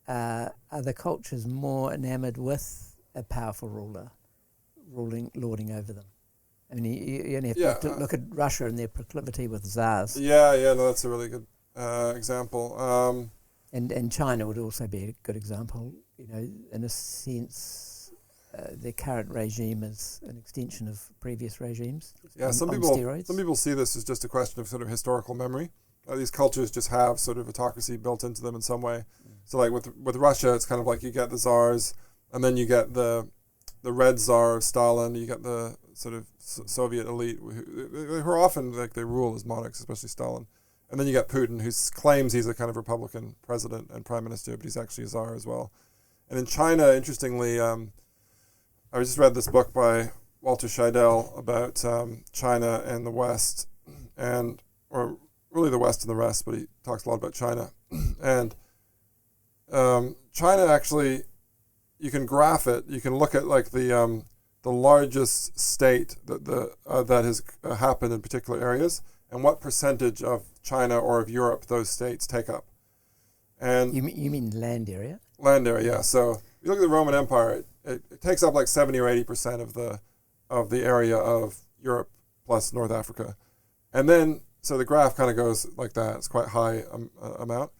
are the cultures more enamoured with a powerful ruler lording over them? I mean, you only have to look at Russia and their proclivity with czars. No, that's a really good example. And China would also be a good example. In a sense, the current regime is an extension of previous regimes. Yeah, some people see this as just a question of sort of historical memory. These cultures just have sort of autocracy built into them in some way. So like with Russia, it's kind of like you get the czars, and then you get the red czar of Stalin, you get the sort of Soviet elite who are often like they rule as monarchs, especially Stalin. And then you get Putin, who claims he's a kind of Republican president and prime minister, but he's actually a czar as well. And in China, interestingly, I just read this book by Walter Scheidel about China and the West, or really the West and the rest, but he talks a lot about China. And China actually, you can graph it. You can look at like the largest state that has happened in particular areas, and what percentage of China or of Europe those states take up. And you mean land area? Land area, yeah. So you look at the Roman Empire. It takes up like 70 or 80% of the area of Europe plus North Africa, and then so the graph kind of goes like that. It's quite high amount,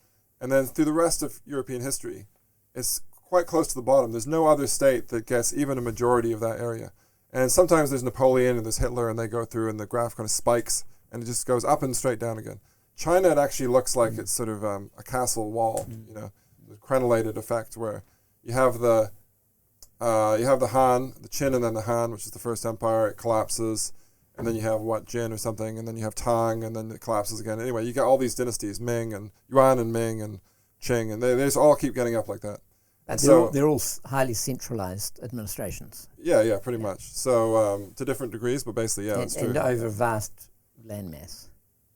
and then through the rest of European history, it's quite close to the bottom. There's no other state that gets even a majority of that area, and sometimes there's Napoleon and there's Hitler, and they go through, and the graph kind of spikes, and it just goes up and straight down again. China, it actually looks like it's sort of a castle wall, the crenellated effect where you have the Han, the Qin, and then the Han, which is the first empire. It collapses, and then you have Jin or something, and then you have Tang, and then it collapses again. Anyway, you got all these dynasties: Ming and Yuan and Ming and Qing, and they just all keep getting up like that. But they're all highly centralized administrations. Yeah, pretty much. So to different degrees, but basically, it's true. And over vast landmass.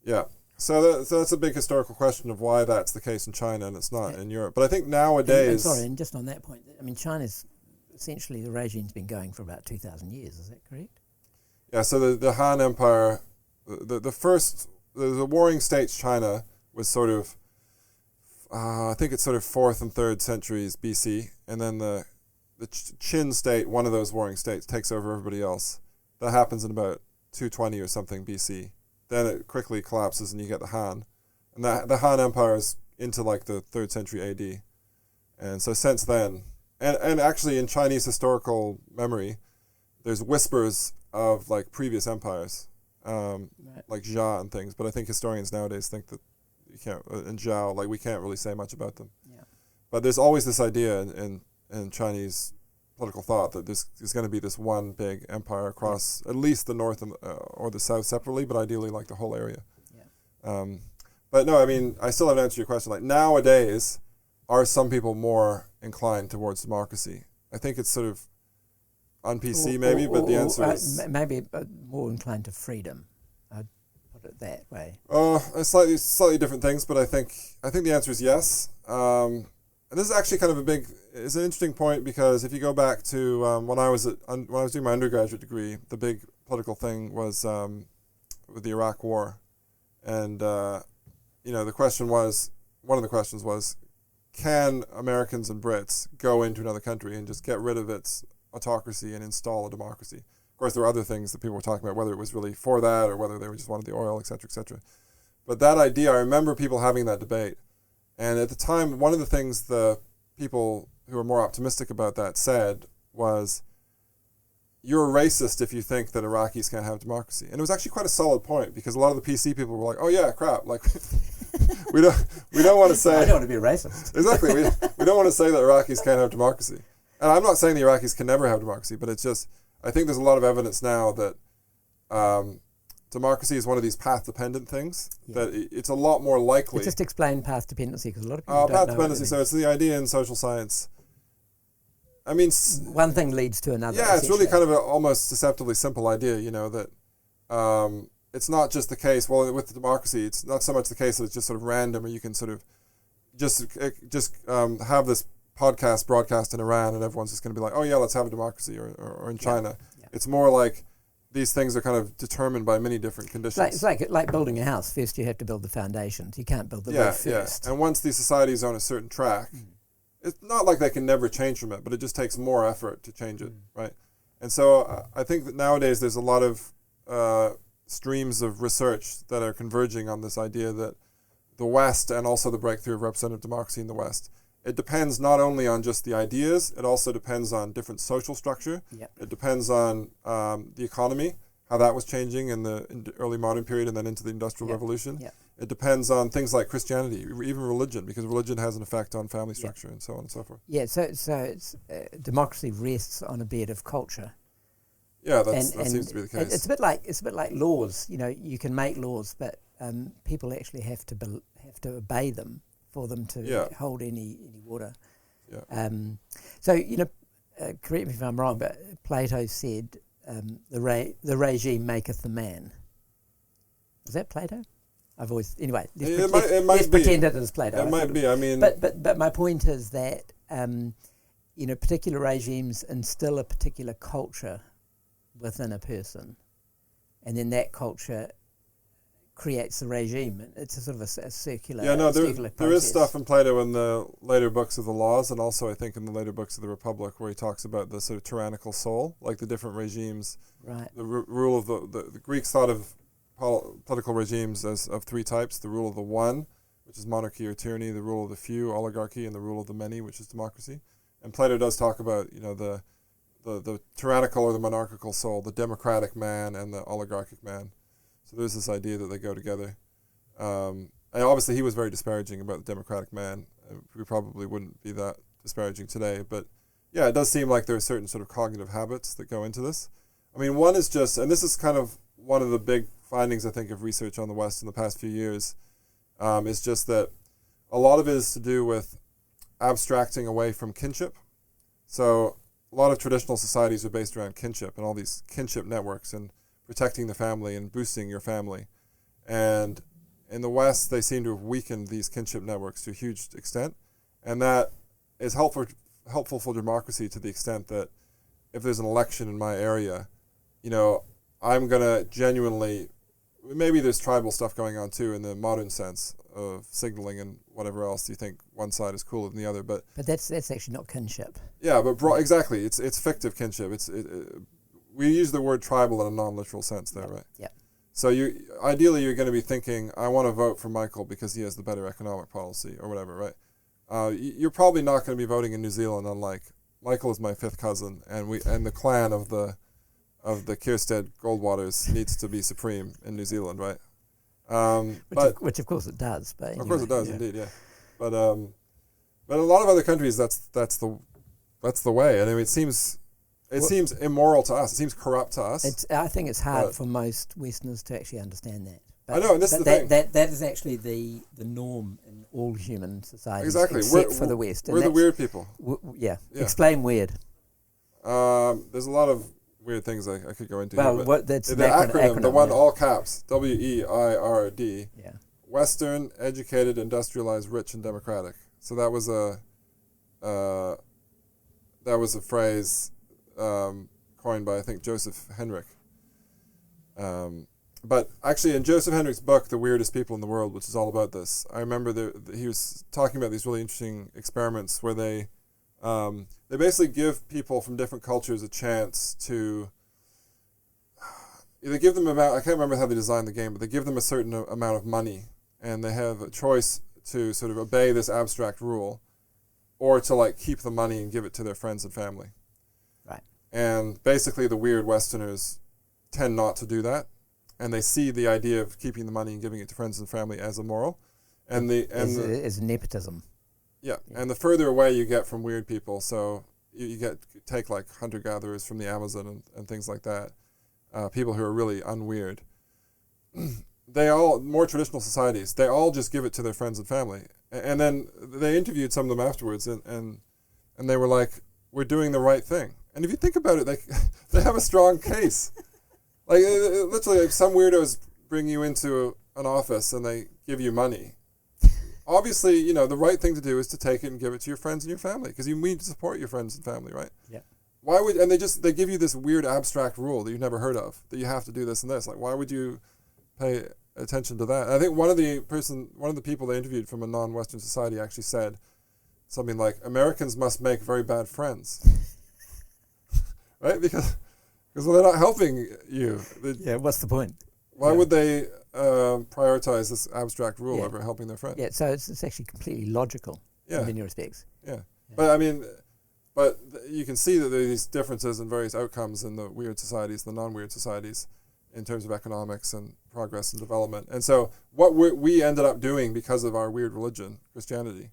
Yeah. So that's a big historical question of why that's the case in China and it's not in Europe. But I think nowadays... And just on that point, I mean, China's essentially, the regime's been going for about 2,000 years, is that correct? Yeah, so the Han Empire, the warring states China was sort of, I think it's sort of 4th and 3rd centuries BC, and then the Qin state, one of those warring states, takes over everybody else. That happens in about 220 or something BC. Then it quickly collapses and you get the Han. And the Han Empire is into like the 3rd century AD. And so since then, and actually in Chinese historical memory, there's whispers of like previous empires, like Xia and things. But I think historians nowadays think that you can't, in Zhao, like we can't really say much about them. Yeah. But there's always this idea in Chinese political thought that there's going to be this one big empire across at least the north and, or the south separately, but ideally like the whole area. But no, I mean, I still haven't answered your question. Like nowadays, are some people more inclined towards democracy? I think it's sort of on PC maybe, but the answer is maybe more inclined to freedom. I'd put it that way. Slightly different things, but I think the answer is yes. And this is actually kind of it's an interesting point, because if you go back to when I was doing my undergraduate degree, the big political thing was with the Iraq War, and one of the questions was, can Americans and Brits go into another country and just get rid of its autocracy and install a democracy? Of course, there were other things that people were talking about, whether it was really for that or whether they just wanted the oil, et cetera, et cetera. But that idea, I remember people having that debate. And at the time, one of the things the people who were more optimistic about that said was, you're racist if you think that Iraqis can't have democracy. And it was actually quite a solid point, because a lot of the PC people were like, oh yeah, crap, like we don't want to say I don't want to be racist. Exactly. We don't want to say that Iraqis can't have democracy. And I'm not saying the Iraqis can never have democracy, but it's just, I think there's a lot of evidence now that democracy is one of these path-dependent things, that it's a lot more likely. Just explain path dependency, because a lot of people don't know. Path dependency, so it's the idea in social science. I mean, one thing leads to another. Yeah, it's really kind of an almost deceptively simple idea, that it's not just the case, well, with the democracy, it's not so much the case that it's just sort of random, or you can sort of just have this podcast broadcast in Iran and everyone's just going to be like, oh yeah, let's have a democracy, or in China. Yeah. It's more like these things are kind of determined by many different conditions. It's like building a house. First you have to build the foundations. You can't build the roof first. Yeah. And once these societies are on a certain track, it's not like they can never change from it, but it just takes more effort to change it, right? And so I think that nowadays there's a lot of streams of research that are converging on this idea that the West, and also the breakthrough of representative democracy in the West, it depends not only on just the ideas, it also depends on different social structure. Yep. It depends on the economy, how that was changing in the early modern period and then into the Industrial Revolution. Yep. It depends on things like Christianity, even religion, because religion has an effect on family structure and so on and so forth. Yeah, so it's democracy rests on a bed of culture. Yeah, that seems to be the case. It's a bit like laws. You can make laws, but people actually have to obey them for them to hold any water. Yeah. So correct me if I'm wrong, but Plato said the regime maketh the man. Was that Plato? I've always let's pretend it is Plato. It might be. I mean, but my point is that particular regimes instill a particular culture within a person, and then that culture creates the regime. It's a sort of a circular. Yeah, no, circular there is stuff in Plato in the later books of the Laws, and also I think in the later books of the Republic, where he talks about the sort of tyrannical soul, like the different regimes. Right. The rule of the Greeks thought of political regimes as of three types: the rule of the one, which is monarchy or tyranny; the rule of the few, oligarchy; and the rule of the many, which is democracy. And Plato does talk about the tyrannical or the monarchical soul, the democratic man and the oligarchic man. So there's this idea that they go together. And obviously he was very disparaging about the democratic man. We probably wouldn't be that disparaging today. But yeah, it does seem like there are certain sort of cognitive habits that go into this. I mean, one is just, and this is kind of one of the big findings, I think, of research on the West in the past few years, is just that a lot of it is to do with abstracting away from kinship. So a lot of traditional societies are based around kinship and all these kinship networks and protecting the family and boosting your family. And in the West, they seem to have weakened these kinship networks to a huge extent. And that is helpful for democracy to the extent that if there's an election in my area, I'm going to genuinely, maybe there's tribal stuff going on too in the modern sense of signaling and whatever else. You think one side is cooler than the other, but that's actually not kinship. Yeah, but exactly, it's fictive kinship. We use the word tribal in a non-literal sense there, right? Yeah. So ideally you're going to be thinking, I want to vote for Michael because he has the better economic policy or whatever, right? You're probably not going to be voting in New Zealand, unlike Michael is my fifth cousin, and the clan of the Kierstead Goldwaters needs to be supreme in New Zealand, right? Which of course it does. But anyway, of course it does, indeed, yeah. But in a lot of other countries, that's the way. And I mean, it seems immoral to us. It seems corrupt to us. I think it's hard for most Westerners to actually understand that. I know, and this is the thing. That is actually the norm in all human societies, Exactly. except for the West. We're the weird people. Yeah. Explain weird. There's a lot of weird things I could go into. Well, that's the acronym, the one all caps, WEIRD. Yeah. Western, educated, industrialized, rich, and democratic. So that was a phrase coined by, I think, Joseph Henrik. But actually, in Joseph Henrik's book, The Weirdest People in the World, which is all about this, I remember he was talking about these really interesting experiments where they basically give people from different cultures a chance to. They give them I can't remember how they designed the game, but they give them a certain amount of money, and they have a choice to sort of obey this abstract rule, or to like keep the money and give it to their friends and family. Right. And basically, the weird Westerners tend not to do that, and they see the idea of keeping the money and giving it to friends and family as immoral, as nepotism. Yeah, and the further away you get from weird people, so you take like hunter-gatherers from the Amazon and things like that, people who are really unweird. More traditional societies, they all just give it to their friends and family. And then they interviewed some of them afterwards, and they were like, we're doing the right thing. And if you think about it, they have a strong case. Like, literally, like some weirdos bring you into an office and they give you money. Obviously, the right thing to do is to take it and give it to your friends and your family, because you need to support your friends and family, right? Yeah. Why would, and they give you this weird abstract rule that you've never heard of, that you have to do this and this. Like, why would you pay attention to that? And I think one of the people they interviewed from a non-Western society actually said something like, Americans must make very bad friends. Right? Because they're not helping you. What's the point? Why would they prioritize this abstract rule over helping their friends? Yeah, so it's actually completely logical in many respects. Yeah. But I mean, you can see that there are these differences in various outcomes in the weird societies, the non-weird societies, in terms of economics and progress and development. And so what we ended up doing because of our weird religion, Christianity,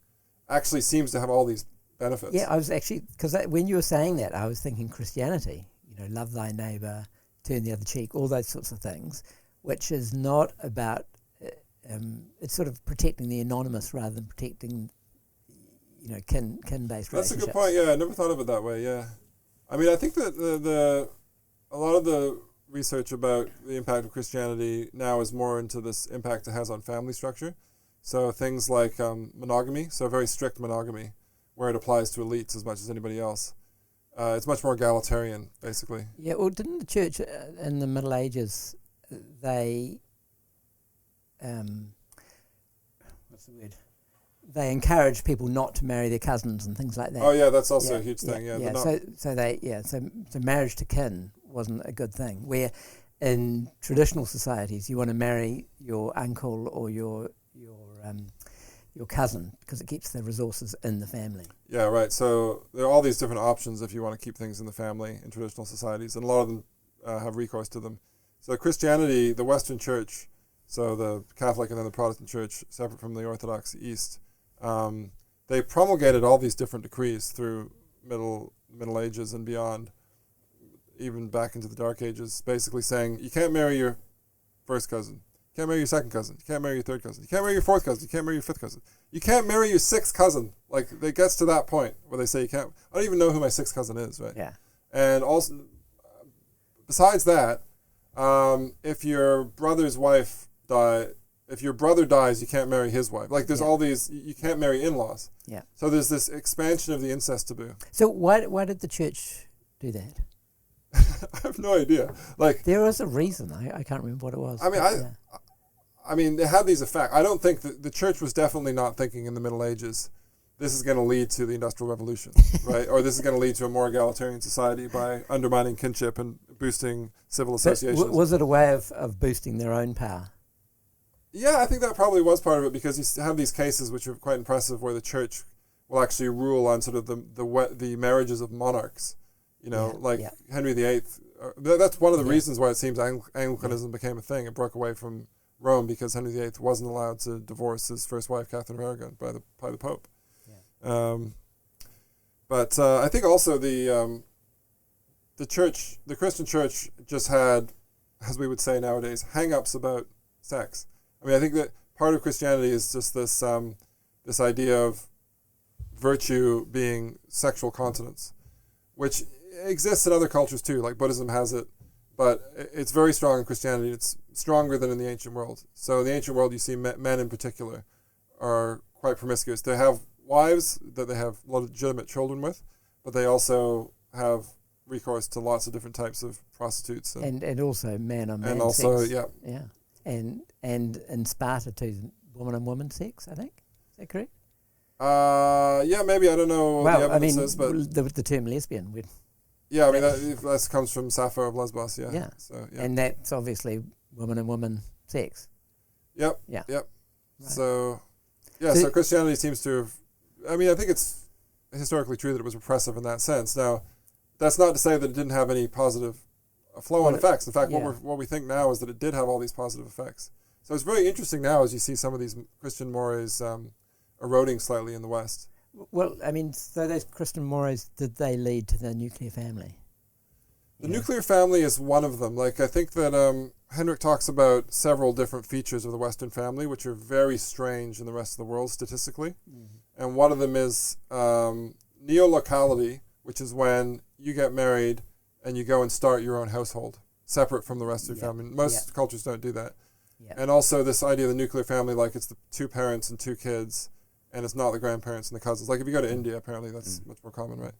actually seems to have all these benefits. Yeah, I was actually, because when you were saying that, I was thinking Christianity, love thy neighbour, turn the other cheek, all those sorts of things, which is not about, it's sort of protecting the anonymous rather than protecting, kin-based relationships. That's a good point, yeah. I never thought of it that way, yeah. I mean, I think that a lot of the research about the impact of Christianity now is more into this impact it has on family structure. So things like monogamy, so very strict monogamy, where it applies to elites as much as anybody else. It's much more egalitarian, basically. Yeah, well, didn't the church in the Middle Ages, they, what's the word? They encouraged people not to marry their cousins and things like that. Oh yeah, that's also a huge thing. Yeah, so marriage to kin wasn't a good thing. Where in traditional societies, you want to marry your uncle or your cousin because it keeps the resources in the family. Yeah, right. So there are all these different options if you want to keep things in the family in traditional societies, and a lot of them have recourse to them. So Christianity, the Western Church, so the Catholic and then the Protestant Church, separate from the Orthodox East, they promulgated all these different decrees through Middle Ages and beyond, even back into the Dark Ages, basically saying you can't marry your first cousin, you can't marry your second cousin, you can't marry your third cousin, you can't marry your fourth cousin, you can't marry your fifth cousin, you can't marry your sixth cousin. Like, it gets to that point where they say you can't. I don't even know who my sixth cousin is, right? Yeah. And also, besides that, if your brother's wife if your brother dies, you can't marry his wife. Like, there's all these, you can't marry in-laws. Yeah. So there's this expansion of the incest taboo. So why did the church do that? I have no idea. Like, there was a reason. I can't remember what it was. I mean, I mean, they had these effects. I don't think that the church was definitely not thinking in the Middle Ages, this is going to lead to the Industrial Revolution, right? Or this is going to lead to a more egalitarian society by undermining kinship and boosting civil associations. Was it a way of boosting their own power? Yeah, I think that probably was part of it, because you have these cases which are quite impressive where the church will actually rule on sort of the marriages of monarchs. Henry VIII. That's one of the reasons why it seems Anglicanism became a thing. It broke away from Rome because Henry VIII wasn't allowed to divorce his first wife, Catherine of Aragon, by the Pope. Yeah. But I think also the Christian church just had, as we would say nowadays, hang-ups about sex. I mean, I think that part of Christianity is just this this idea of virtue being sexual continence, which exists in other cultures too, like Buddhism has it, but it's very strong in Christianity. It's stronger than in the ancient world. So in the ancient world, you see men in particular are quite promiscuous. They have wives that they have legitimate children with, but they also have recourse to lots of different types of prostitutes. And also man on man and also, sex. yeah. Yeah. And in Sparta too, woman on woman sex, I think. Is that correct? Yeah, maybe. I don't know what the evidence is, but the term lesbian would. Yeah, I mean that comes from Sappho of Lesbos. Yeah. Yeah. So yeah. And that's obviously woman and woman sex. Yep. Yeah. Yep. Right. So so Christianity seems to have. I mean, I think it's historically true that it was repressive in that sense. Now, that's not to say that it didn't have any positive flow-on effects. In fact, what we think now is that it did have all these positive effects. So it's very interesting now as you see some of these Christian mores eroding slightly in the West. Well, I mean, so those Christian mores, did they lead to the nuclear family? The nuclear family is one of them. Like, I think that Hendrik talks about several different features of the Western family, which are very strange in the rest of the world statistically. Mm-hmm. And one of them is neolocality, which is when you get married and you go and start your own household, separate from the rest of your family. Most cultures don't do that. Yep. And also this idea of the nuclear family, like it's the 2 parents and 2 kids, and it's not the grandparents and the cousins. Like if you go to India, apparently that's much more common, right?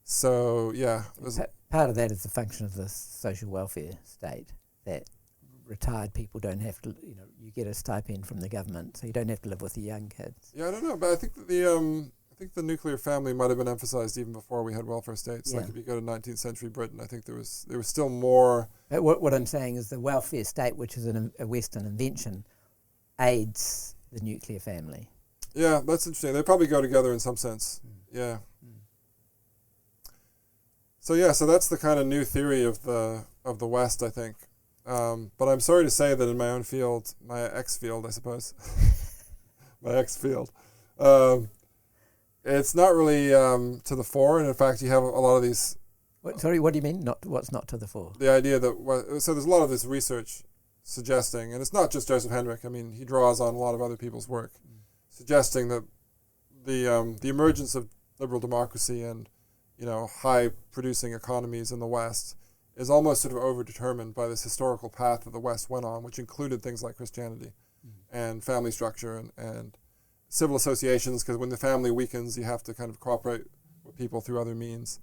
So, yeah. Part of that is the function of the social welfare state, that retired people don't have to, you get a stipend from the government, so you don't have to live with the young kids. Yeah, I don't know, but I think that the nuclear family might have been emphasized even before we had welfare states. Yeah. Like if you go to 19th century Britain, I think there was still more. But what I'm saying is the welfare state, which is a Western invention, aids the nuclear family. Yeah, that's interesting. They probably go together in some sense. Yeah. So that's the kind of new theory of the West, I think. But I'm sorry to say that in my own field, my X field, I suppose, my X field, it's not really to the fore. And in fact, you have a lot of these. What do you mean? What's not to the fore? The idea that so there's a lot of this research suggesting, and it's not just Joseph Hendrik. I mean, he draws on a lot of other people's work, suggesting that the emergence of liberal democracy and high producing economies in the West is almost sort of overdetermined by this historical path that the West went on, which included things like Christianity and family structure and civil associations, because when the family weakens, you have to kind of cooperate with people through other means.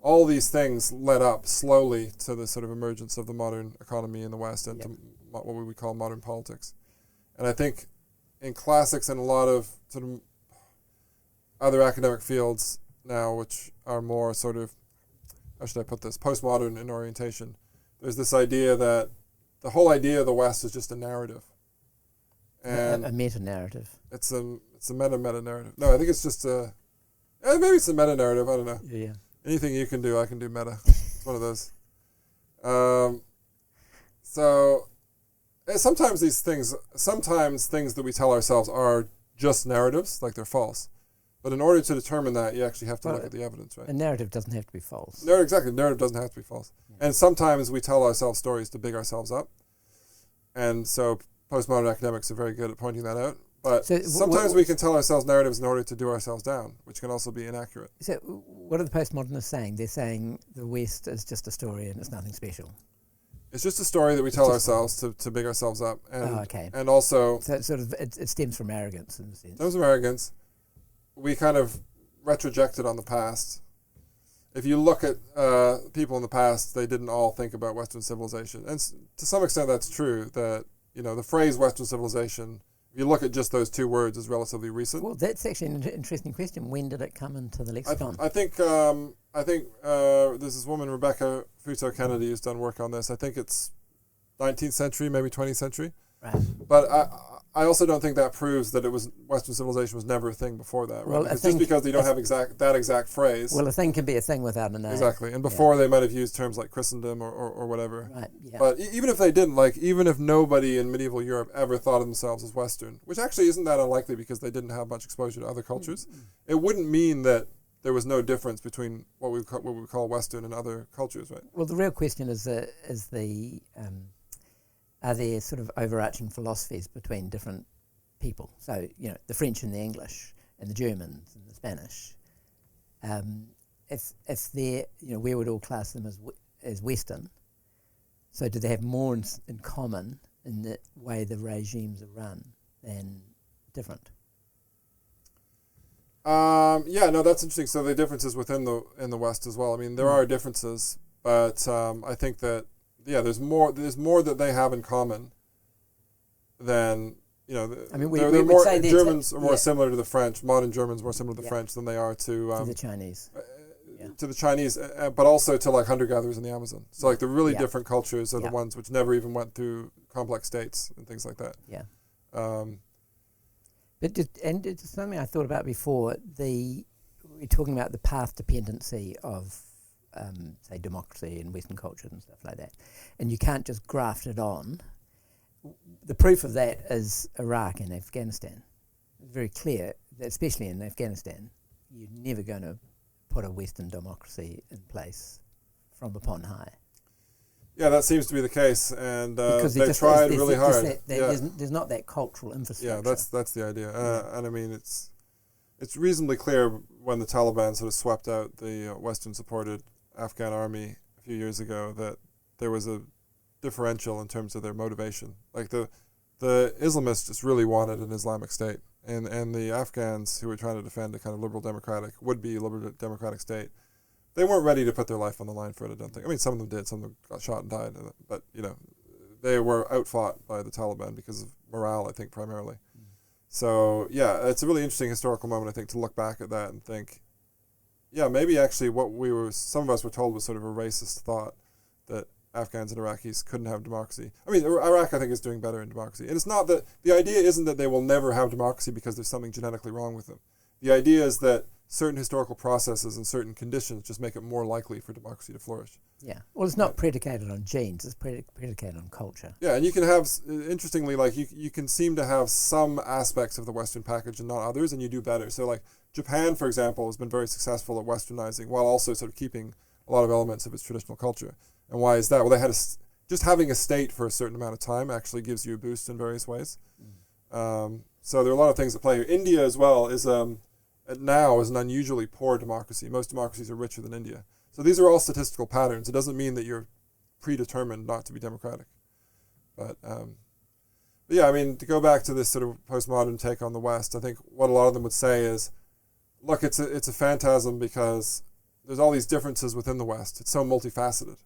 All these things led up slowly to the sort of emergence of the modern economy in the West and to what we would call modern politics. And I think in classics and a lot of sort of other academic fields now, which are more sort of, how should I put this, postmodern in orientation, there's this idea that the whole idea of the West is just a narrative. And a meta-narrative. It's a meta-narrative. No, I think it's just maybe it's a meta-narrative, I don't know. Yeah. Anything you can do, I can do meta. It's one of those. So sometimes things that we tell ourselves are just narratives, like they're false. But in order to determine that, you actually have to look at the evidence, right? A narrative doesn't have to be false. No, exactly. Narrative doesn't have to be false. Yeah. And sometimes we tell ourselves stories to big ourselves up. And so postmodern academics are very good at pointing that out. But sometimes we can tell ourselves narratives in order to do ourselves down, which can also be inaccurate. So what are the postmodernists saying? They're saying the West is just a story and it's nothing special. It's just a story that we tell ourselves to big ourselves up. And, okay. And also... So it stems from arrogance in a sense. It stems from arrogance. We kind of retrojected on the past. If you look at people in the past, they didn't all think about Western civilization. And to some extent that's true, that the phrase Western civilization, if you look at just those 2 words, is relatively recent. Well, that's actually an interesting question. When did it come into the lexicon? I think there's this woman, Rebecca Futo Kennedy, who's done work on this. I think it's 19th century, maybe 20th century. Right. But I also don't think that proves that Western civilization was never a thing before that. Right? Well, just because you don't have that exact phrase. Well, a thing can be a thing without a name. Exactly. And before they might have used terms like Christendom or whatever. Right. Yeah. But even if they didn't, even if nobody in medieval Europe ever thought of themselves as Western, which actually isn't that unlikely because they didn't have much exposure to other cultures, it wouldn't mean that there was no difference between what we call Western and other cultures, right? Well, the real question is are there sort of overarching philosophies between different people? So, the French and the English and the Germans and the Spanish. If they're, we would all class them as Western. So do they have more in common in the way the regimes are run than different? That's interesting. So the differences within the West as well. I mean, there are differences, but I think that there's more that they have in common than we would say Germans are more similar to the French. Modern Germans are more similar to the French than they are to the Chinese. To the Chinese, but also to like hunter-gatherers in the Amazon. So like the really different cultures are the ones which never even went through complex states and things like that. Yeah. But it's something I thought about before. We're talking about the path dependency of, say, democracy and Western cultures and stuff like that, and you can't just graft it on. The proof of that is Iraq and Afghanistan. It's very clear, that especially in Afghanistan, you're never going to put a Western democracy in place from upon high. Yeah, that seems to be the case, and they tried really hard. There's not that cultural infrastructure. Yeah, that's the idea, and I mean it's reasonably clear when the Taliban sort of swept out the Western-supported Afghan army a few years ago that there was a differential in terms of their motivation. Like the Islamists just really wanted an Islamic state, and the Afghans who were trying to defend a kind of liberal democratic state, they weren't ready to put their life on the line for it, I don't think. I mean, some of them did. Some of them got shot and died, but they were outfought by the Taliban because of morale, I think, primarily. So it's a really interesting historical moment, I think, to look back at that and think, maybe actually what some of us were told was sort of a racist thought that Afghans and Iraqis couldn't have democracy. I mean, Iraq, I think, is doing better in democracy. And it's not that, the idea isn't that they will never have democracy because there's something genetically wrong with them. The idea is that certain historical processes and certain conditions just make it more likely for democracy to flourish. Yeah. Well, it's not predicated on genes, it's predicated on culture. Yeah, and you can have, interestingly, like you can seem to have some aspects of the Western package and not others, and you do better. So like Japan, for example, has been very successful at Westernizing while also sort of keeping a lot of elements of its traditional culture. And why is that? Well, they had just having a state for a certain amount of time actually gives you a boost in various ways. So there are a lot of things at play here. India as well is now is an unusually poor democracy. Most democracies are richer than India. So these are all statistical patterns. It doesn't mean that you're predetermined not to be democratic. But I mean, to go back to this sort of postmodern take on the West, I think what a lot of them would say is, look, it's a phantasm because there's all these differences within the West. It's so multifaceted.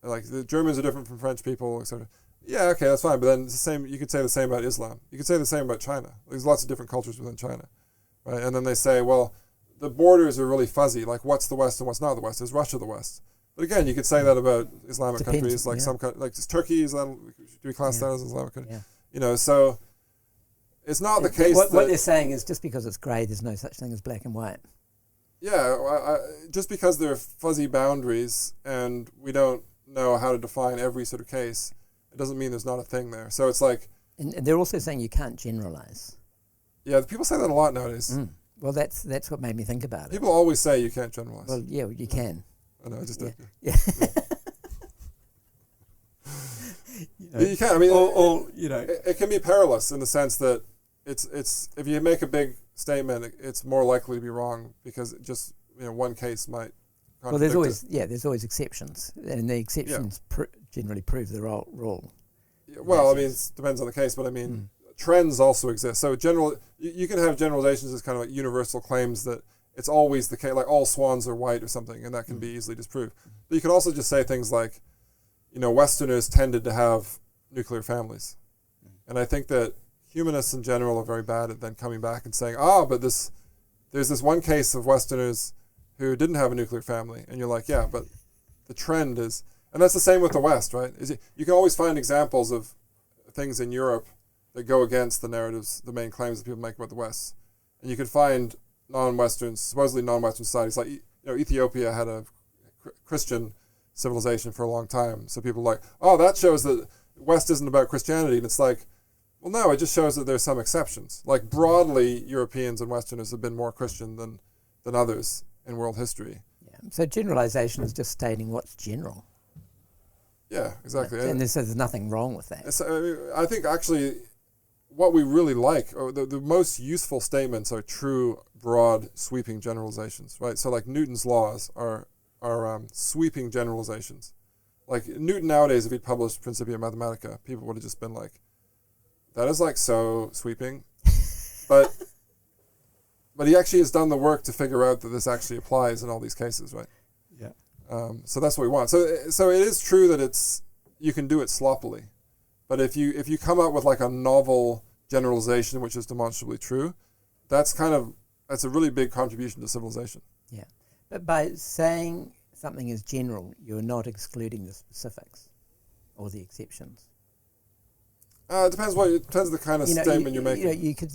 Like the Germans are different from French people, etc. Yeah, okay, that's fine. But then it's the same. You could say the same about Islam. You could say the same about China. There's lots of different cultures within China, right? And then they say, well, the borders are really fuzzy. Like what's the West and what's not the West? Is Russia the West? But again, you could say that about Islamic countries, like like Turkey. Is that, do we class that as Islamic country? Yeah. So it's not the case. What they're saying is just because it's grey, there's no such thing as black and white. Yeah, just because there are fuzzy boundaries and we don't know how to define every sort of case, it doesn't mean there's not a thing there. So it's like... And they're also saying you can't generalize. Yeah, people say that a lot nowadays. Well, that's what made me think about it. People always say you can't generalize. Well, yeah, you can. I know, I just... Yeah. You can. I mean, it can be perilous in the sense that it's if you make a big statement, it's more likely to be wrong because just one case might. Well, there's always exceptions, and the exceptions generally prove the rule. Yeah, well, I mean, it depends on the case, but I mean, trends also exist. So you can have generalizations as kind of like universal claims that it's always the case, like all swans are white or something, and that can be easily disproved. But you could also just say things like, Westerners tended to have nuclear families, and I think that humanists in general are very bad at then coming back and saying, but there's this one case of Westerners who didn't have a nuclear family. And you're like, yeah, but the trend is... And that's the same with the West, right? You can always find examples of things in Europe that go against the narratives, the main claims that people make about the West. And you can find supposedly non-Western societies. Like, Ethiopia had a Christian civilization for a long time. So people are like, that shows that West isn't about Christianity. And it's like, well, no, it just shows that there's some exceptions. Like, broadly, Europeans and Westerners have been more Christian than others in world history. Yeah. So generalization is just stating what's general. Yeah, exactly. And there's nothing wrong with that. So, I think actually what we really like, or the most useful statements are true, broad, sweeping generalizations, right? So like Newton's laws are sweeping generalizations. Like Newton nowadays, if he'd published Principia Mathematica, people would have just been like, that is like so sweeping. But he actually has done the work to figure out that this actually applies in all these cases, right? Yeah. So that's what we want. So it is true that you can do it sloppily, but if you come up with like a novel generalization which is demonstrably true, that's a really big contribution to civilization. Yeah, but by saying something is general, you're not excluding the specifics or the exceptions. It depends the kind of statement you're making. You could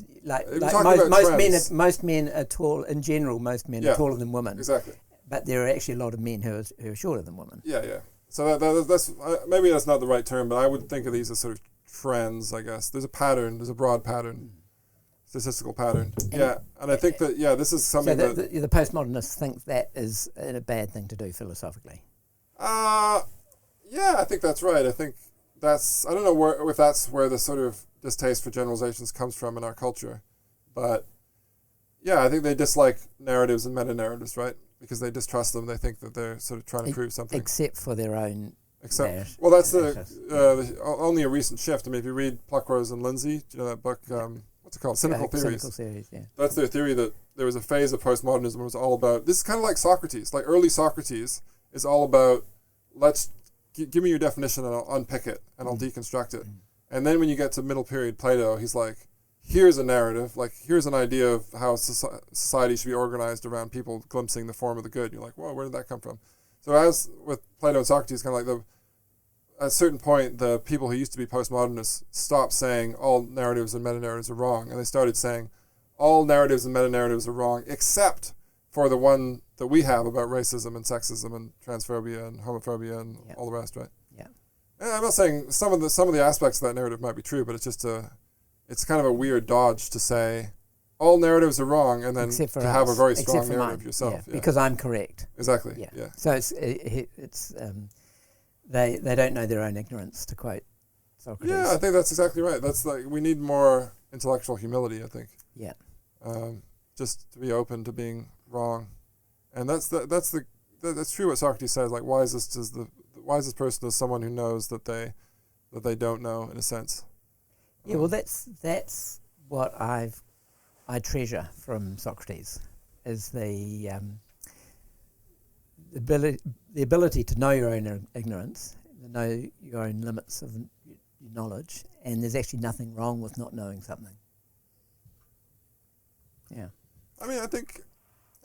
most men are tall in general. Most men are taller than women. Exactly. But there are actually a lot of men who are shorter than women. Yeah. So that's maybe that's not the right term, but I would think of these as sort of trends. I guess there's a pattern. There's a broad pattern, statistical pattern. And I think that this is something so the postmodernists think that is a bad thing to do philosophically. I think that's right. I think I don't know if that's where the sort of distaste for generalizations comes from in our culture, but I think they dislike narratives and meta-narratives, right? Because they distrust them. They think that they're sort of trying to prove something. Except for their own. Well, that's the only a recent shift. I mean, if you read Pluckrose and Lindsay, do you know that book? What's it called? Cynical Theories. Cynical Theories, yeah. That's their theory that there was a phase of postmodernism that was all about. This is kind of like Socrates. Like early Socrates is all about give me your definition and I'll unpick it and I'll deconstruct it. And then when you get to middle period Plato, he's like, here's a narrative, like here's an idea of how society should be organized around people glimpsing the form of the good. You're like, whoa, where did that come from? So as with Plato and Socrates, kind of like at a certain point, the people who used to be postmodernists stopped saying all narratives and meta-narratives are wrong, and they started saying all narratives and meta-narratives are wrong except for the one that we have about racism and sexism and transphobia and homophobia and all the rest, right? Yeah. And I'm not saying some of the aspects of that narrative might be true, but it's just it's kind of a weird dodge to say all narratives are wrong and then to have a very strong narrative yourself. Yeah, because I'm correct. Exactly. Yeah. So it's they don't know their own ignorance, to quote Socrates. Yeah, I think that's exactly right. That's like we need more intellectual humility, I think. Yeah. Just to be open to being wrong, and that's true. What Socrates says, like the wisest person is someone who knows that they don't know, in a sense. Yeah, well, that's what I treasure from Socrates, is the ability to know your own ignorance, to know your own limits of your knowledge, and there's actually nothing wrong with not knowing something. Yeah. I mean, I think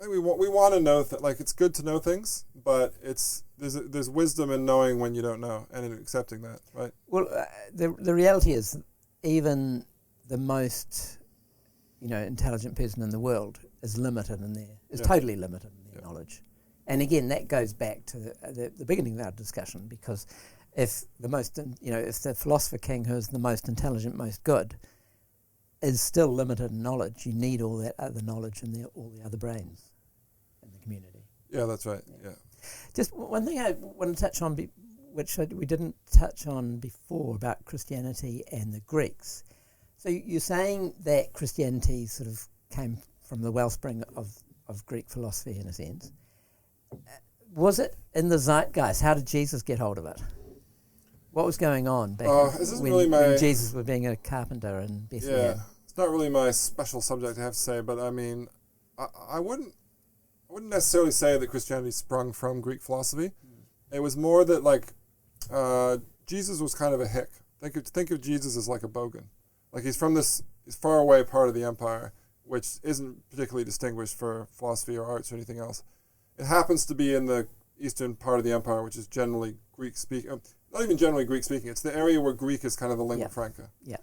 we want to know like it's good to know things, but there's wisdom in knowing when you don't know and in accepting that, right? Well, the reality is, even the most intelligent person in the world is totally limited in their knowledge. And again, that goes back to the beginning of our discussion, because if if the philosopher king who is the most intelligent, most good, is still limited in knowledge, you need all that other knowledge and all the other brains in the community. Yeah, that's right. Yeah. Just one thing I want to touch on, which we didn't touch on before, about Christianity and the Greeks. So you're saying that Christianity sort of came from the wellspring of Greek philosophy, in a sense. Was it in the zeitgeist? How did Jesus get hold of it? What was going on back when Jesus was being a carpenter in Bethlehem? Yeah, it's not really my special subject, I have to say, but I mean, I wouldn't necessarily say that Christianity sprung from Greek philosophy. It was more that Jesus was kind of a hick. Think of Jesus as like a bogan. Like he's from this far away part of the empire, which isn't particularly distinguished for philosophy or arts or anything else. It happens to be in the eastern part of the empire, which is generally Greek-speaking. Not even generally Greek-speaking. It's the area where Greek is kind of the lingua franca. Yeah.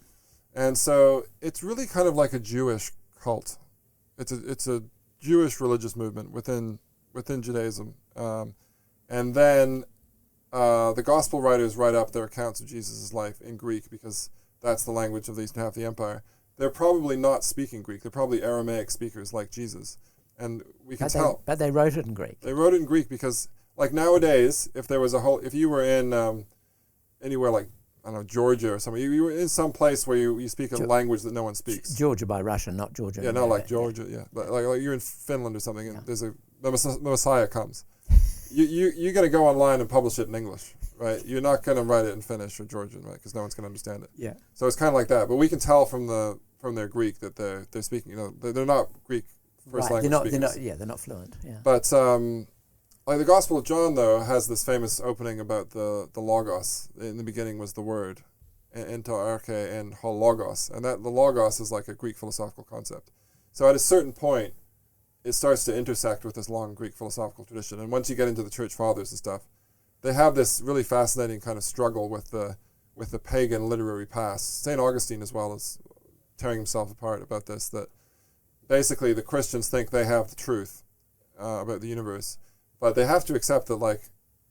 And so it's really kind of like a Jewish cult. It's a Jewish religious movement within Judaism. And then the gospel writers write up their accounts of Jesus' life in Greek because that's the language of the eastern half of the empire. They're probably not speaking Greek. They're probably Aramaic speakers like Jesus. And we can tell. But they wrote it in Greek. They wrote it in Greek because, like nowadays, if you were in anywhere like, I don't know, Georgia or something. You were in some place where you speak a language that no one speaks. Georgia by Russian, not Georgia. Yeah, not like Georgia. Yeah, like you're in Finland or something, and there's the Messiah comes. You're gonna go online and publish it in English, right? You're not gonna write it in Finnish or Georgian, right? Because no one's gonna understand it. Yeah. So it's kind of like that, but we can tell from their Greek that they're speaking. They're not Greek first language speakers. They're not fluent. Yeah. But like the Gospel of John, though, has this famous opening about the Logos. In the beginning was the Word, ento arche and ho logos, and that the Logos is like a Greek philosophical concept. So at a certain point, it starts to intersect with this long Greek philosophical tradition. And once you get into the Church Fathers and stuff, they have this really fascinating kind of struggle with the pagan literary past. St. Augustine as well is tearing himself apart about this, that basically the Christians think they have the truth about the universe. But they have to accept that, like,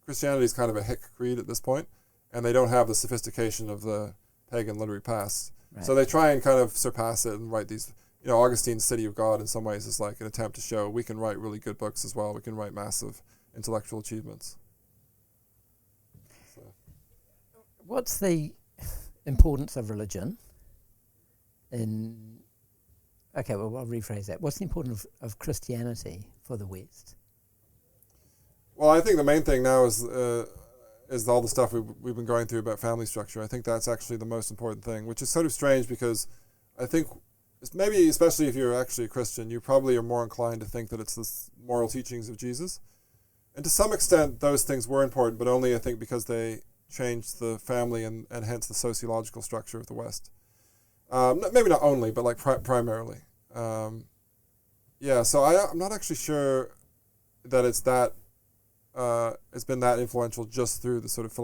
Christianity is kind of a hick creed at this point, and they don't have the sophistication of the pagan literary past. Right. So they try and kind of surpass it and write these. Augustine's City of God in some ways is like an attempt to show we can write really good books as well. We can write massive intellectual achievements. So. What's the importance of religion in... Okay, well, I'll rephrase that. What's the importance of Christianity for the West? Well, I think the main thing now is all the stuff we've been going through about family structure. I think that's actually the most important thing, which is sort of strange because I think maybe especially if you're actually a Christian, you probably are more inclined to think that it's the moral teachings of Jesus. And to some extent, those things were important, but only, I think, because they changed the family and hence the sociological structure of the West. Maybe not only, but like primarily. So I'm not actually sure that it's been that influential just through the sort of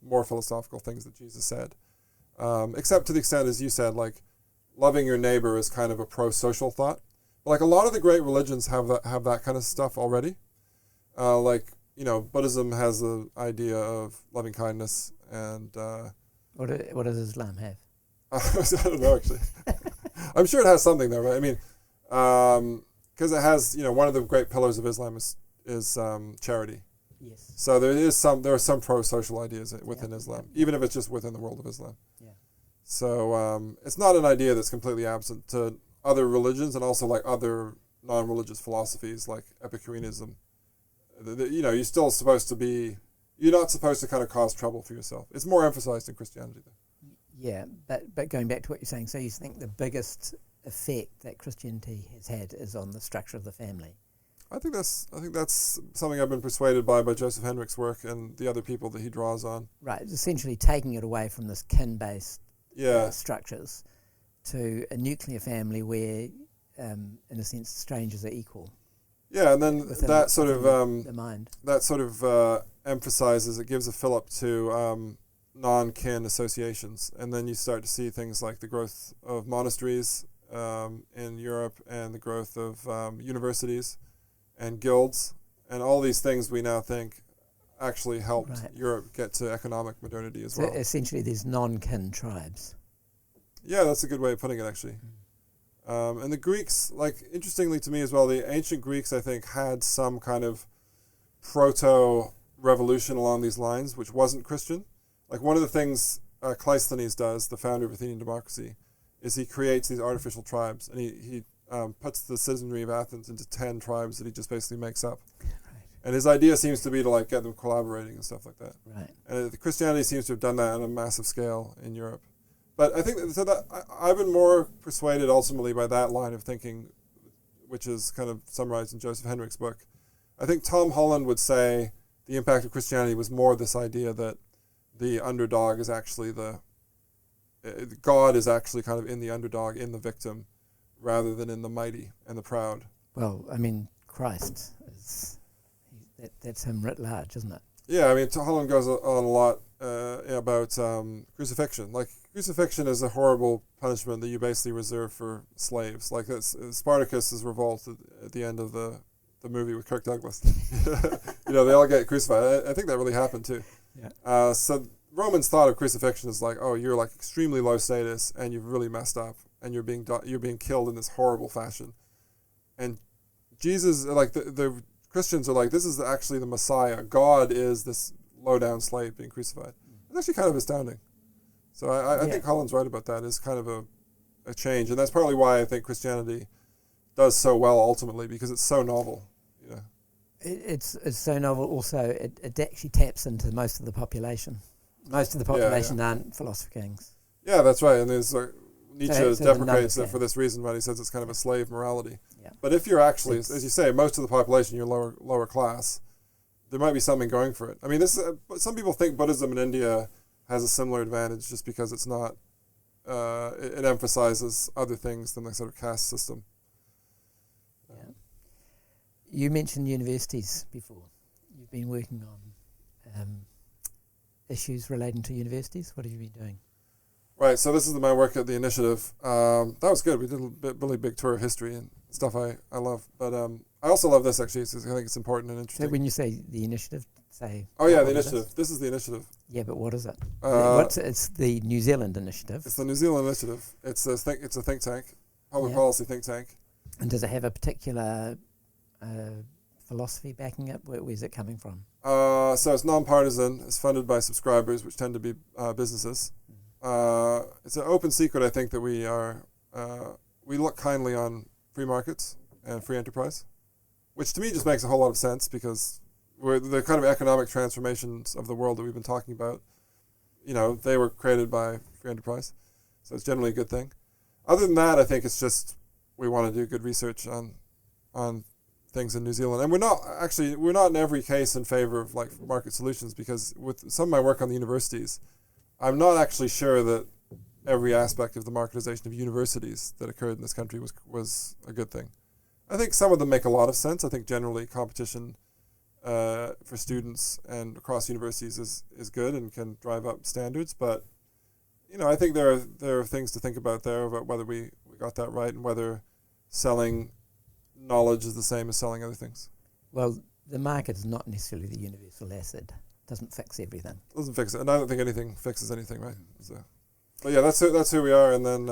more philosophical things that Jesus said. Except to the extent, as you said, like loving your neighbor is kind of a pro-social thought. But like a lot of the great religions have that kind of stuff already. Buddhism has the idea of loving kindness and... What does Islam have? I don't know, actually. I'm sure it has something though, right? I mean, because it has, one of the great pillars of Islam is charity. Yes. So there are some pro-social ideas within Islam, even if it's just within the world of Islam. Yeah. So it's not an idea that's completely absent to other religions and also like other non-religious philosophies like Epicureanism. You're still supposed to be. You're not supposed to kind of cause trouble for yourself. It's more emphasized in Christianity, though. Yeah, but going back to what you're saying, so you think the biggest effect that Christianity has had is on the structure of the family? I think that's something I've been persuaded by Joseph Henrich's work and the other people that he draws on. Right, it's essentially taking it away from this kin-based structures to a nuclear family where, in a sense, strangers are equal. Yeah, and then that sort of the mind. That sort of emphasizes, it gives a fillip to non-kin associations, and then you start to see things like the growth of monasteries in Europe and the growth of universities and guilds, and all these things we now think actually helped Europe get to economic modernity as well. So essentially there's non-kin tribes. Yeah, that's a good way of putting it, actually. And the Greeks, interestingly to me as well, the ancient Greeks, I think, had some kind of proto-revolution along these lines, which wasn't Christian. Like one of the things Cleisthenes does, the founder of Athenian democracy, is he creates these artificial tribes, and he puts the citizenry of Athens into 10 tribes that he just basically makes up. Right. And his idea seems to be to get them collaborating and stuff like that. Right. And Christianity seems to have done that on a massive scale in Europe. But I think I've been more persuaded ultimately by that line of thinking, which is kind of summarized in Joseph Henrich's book. I think Tom Holland would say the impact of Christianity was more this idea that the underdog is actually God is actually kind of in the underdog, in the victim, rather than in the mighty and the proud. Well, I mean, Christ, that's him writ large, isn't it? Yeah, I mean, Holland goes on a lot about crucifixion. Like, crucifixion is a horrible punishment that you basically reserve for slaves. Like, Spartacus' revolt at the end of the movie with Kirk Douglas. They all get crucified. I think that really happened, too. Yeah. So Romans thought of crucifixion as like, oh, you're extremely low status and you've really messed up and you're being killed in this horrible fashion. And Jesus, the Christians are like, this is actually the Messiah. God is this low down slave being crucified. It's actually kind of astounding. So I think Colin's right about that. It's kind of a change, and that's partly why I think Christianity does so well ultimately, because it's so novel. You know, it's so novel. Also, it actually taps into most of the population. Most of the population aren't philosopher kings. Yeah, that's right. And there's Nietzsche So deprecates it for this reason, right? He says it's kind of a slave morality. Yeah. But if you're actually, as you say, most of the population, you're lower class, there might be something going for it. I mean, some people think Buddhism in India has a similar advantage just because it's not, it emphasizes other things than the sort of caste system. Yeah. You mentioned universities before. You've been working on issues relating to universities. What have you been doing? Right, so this is my work at the initiative. That was good. We did a really big tour of history and stuff I love. But I also love this, actually. I think it's important and interesting. So when you say the initiative, say... Oh, yeah, the initiative. This is the initiative. Yeah, but what is it? It's the New Zealand initiative. It's the New Zealand initiative. It's a think tank, public policy think tank. And does it have a particular philosophy backing it? Where's it coming from? So it's nonpartisan. It's funded by subscribers, which tend to be businesses. It's an open secret, I think, that we look kindly on free markets and free enterprise, which to me just makes a whole lot of sense, because the kind of economic transformations of the world that we've been talking about, they were created by free enterprise. So it's generally a good thing. Other than that, I think it's just we want to do good research on things in New Zealand. And we're not in every case in favor of like market solutions, because with some of my work on the universities, I'm not actually sure that every aspect of the marketization of universities that occurred in this country was a good thing. I think some of them make a lot of sense. I think generally competition for students and across universities is good and can drive up standards. But I think there are things to think about there about whether we got that right and whether selling knowledge is the same as selling other things. Well, the market is not necessarily the universal asset. Doesn't fix everything. Doesn't fix it, and I don't think anything fixes anything, right? So, but yeah, that's who we are. And then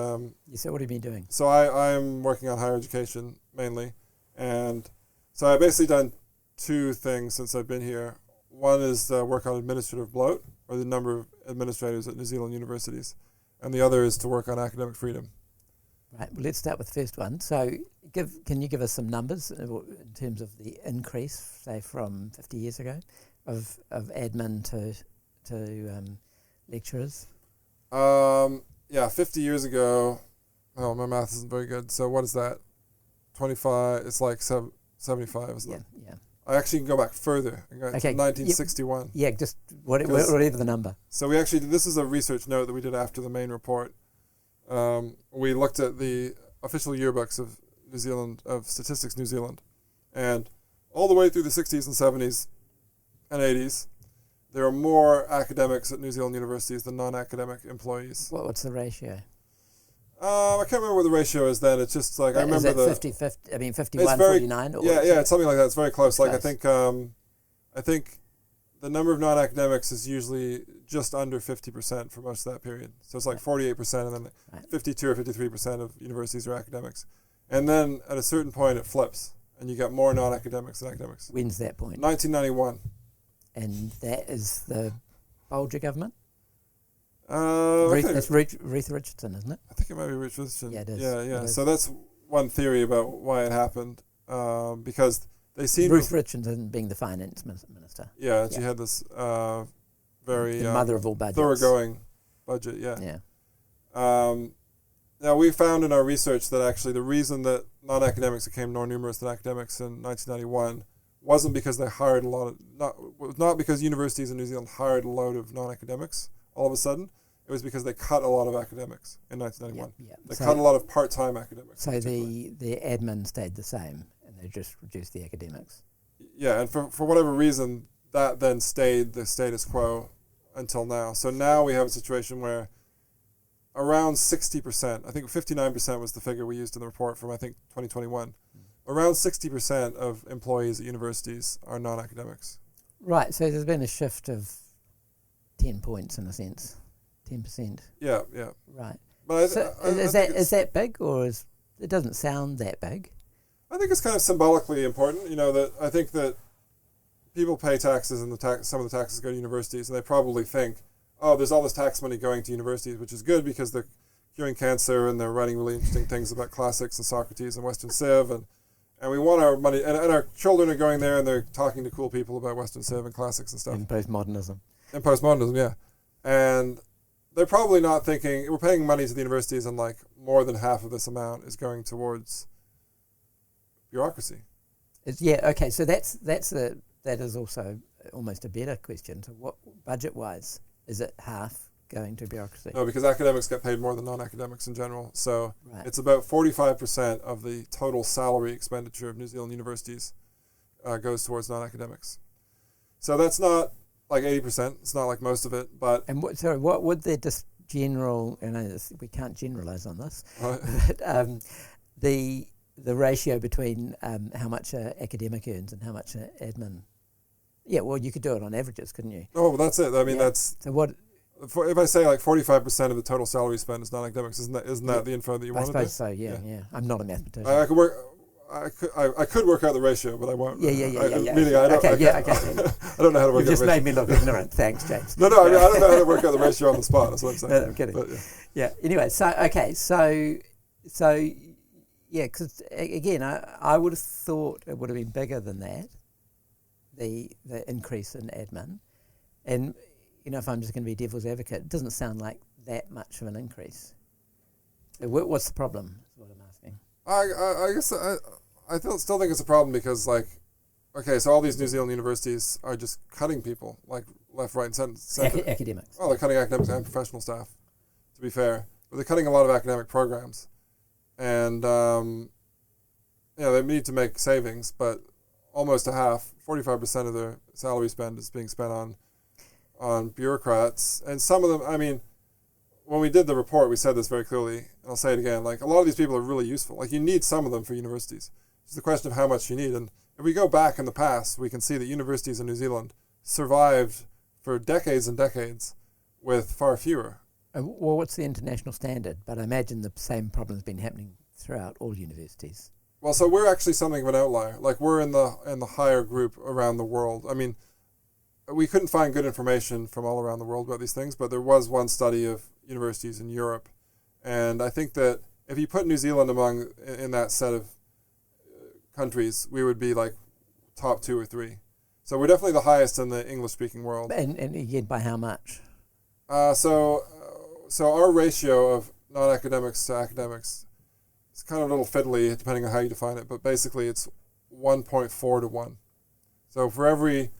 so what have you been doing? So I'm working on higher education mainly, and so I've basically done two things since I've been here. One is work on administrative bloat, or the number of administrators at New Zealand universities, and the other is to work on academic freedom. Right. Well, let's start with the first one. So, can you give us some numbers in terms of the increase, say, from 50 years ago, of admin to lecturers? 50 years ago. Oh, my math isn't very good. So what is that? 25. It's like 75, isn't it? Yeah. I actually can go back further. I go to 1961. Yeah, just whatever the number. So this is a research note that we did after the main report. We looked at the official yearbooks of New Zealand, of Statistics New Zealand, and all the way through the 60s and 70s and 80s, there are more academics at New Zealand universities than non-academic employees. What's the ratio? I can't remember what the ratio is then. It's just like, I remember is it 50-50? I mean, 51-49? Yeah, it's something like that. It's very close. I think the number of non-academics is usually just under 50% for most of that period. So it's like 48%, and then 52 or 53% of universities are academics. And then at a certain point, it flips, and you get more non-academics than academics. When's that point? 1991. And that is the Bolger government? It's Ruth Richardson, isn't it? I think it might be Ruth Richardson. Yeah, it is. Yeah. So that's one theory about why it happened, because they seem Ruth Richardson being the finance minister. Yeah, she had this very the mother of all budgets, thoroughgoing budget. Yeah. Now we found in our research that actually the reason that non-academics became more numerous than academics in 1991 wasn't because they hired not because universities in New Zealand hired a load of non-academics all of a sudden. It was because they cut a lot of academics in 1991. They cut a lot of part-time academics. So the admin stayed the same, and they just reduced the academics. Yeah, and for whatever reason, that then stayed the status quo until now. So now we have a situation where around 60%, I think 59% was the figure we used in the report from, I think, 2021. Around 60% of employees at universities are non-academics. Right, so there's been a shift of 10 points in a sense, 10%. Yeah. Right. But is that big, or it doesn't sound that big? I think it's kind of symbolically important, that I think that people pay taxes, and some of the taxes go to universities, and they probably think, oh, there's all this tax money going to universities, which is good because they're curing cancer and they're writing really interesting things about classics and Socrates and Western Civ, and we want our money, and our children are going there and they're talking to cool people about Western Civ and classics and stuff. And postmodernism. And postmodernism, yeah. And they're probably not thinking, we're paying money to the universities and like more than half of this amount is going towards bureaucracy. Okay, so that is also almost a better question. So what, budget-wise, is it half going to bureaucracy? No, because academics get paid more than non-academics in general. So It's about 45% of the total salary expenditure of New Zealand universities goes towards non-academics. So that's not like 80%. It's not like most of it, but... And what would the just general... And we can't generalise on this. Right. But the ratio between how much an academic earns and how much an admin... Yeah, well, you could do it on averages, couldn't you? Oh, well, that's it. I mean, that's... So what... If I say like 45% of the total salary spent is non-academics, isn't that the info that you wanted? I suppose so. Yeah. I'm not a mathematician. I could work out the ratio, but I won't. Yeah. Really, I don't. Okay. I don't know how to work. You just made me look ignorant. Thanks, James. No. I mean, I don't know how to work out the ratio on the spot. That's what I'm saying. No, I'm kidding. But, yeah. Anyway, so yeah, because again, I would have thought it would have been bigger than that. The increase in admin, and if I'm just going to be devil's advocate, it doesn't sound like that much of an increase. So what's the problem? Is what I'm asking. I guess I still think it's a problem because so all these New Zealand universities are just cutting people like left, right, and center. Academics. Well, they're cutting academics and professional staff. To be fair, but they're cutting a lot of academic programs, and they need to make savings, but almost a half, 45% of their salary spend is being spent on bureaucrats. And some of them, I mean, when we did the report, we said this very clearly, and I'll say it again, like a lot of these people are really useful. Like you need some of them for universities. It's the question of how much you need. And if we go back in the past, we can see that universities in New Zealand survived for decades and decades with far fewer. Well, what's the international standard? But I imagine the same problem has been happening throughout all universities. Well, so we're actually something of an outlier. Like we're in the higher group around the world. I mean, we couldn't find good information from all around the world about these things, but there was one study of universities in Europe, and I think that if you put New Zealand in that set of countries, we would be like top 2 or 3. So we're definitely the highest in the English-speaking world. And again, by how much? So our ratio of non-academics to academics, it's kind of a little fiddly depending on how you define it, but basically it's 1.4 to 1. So for every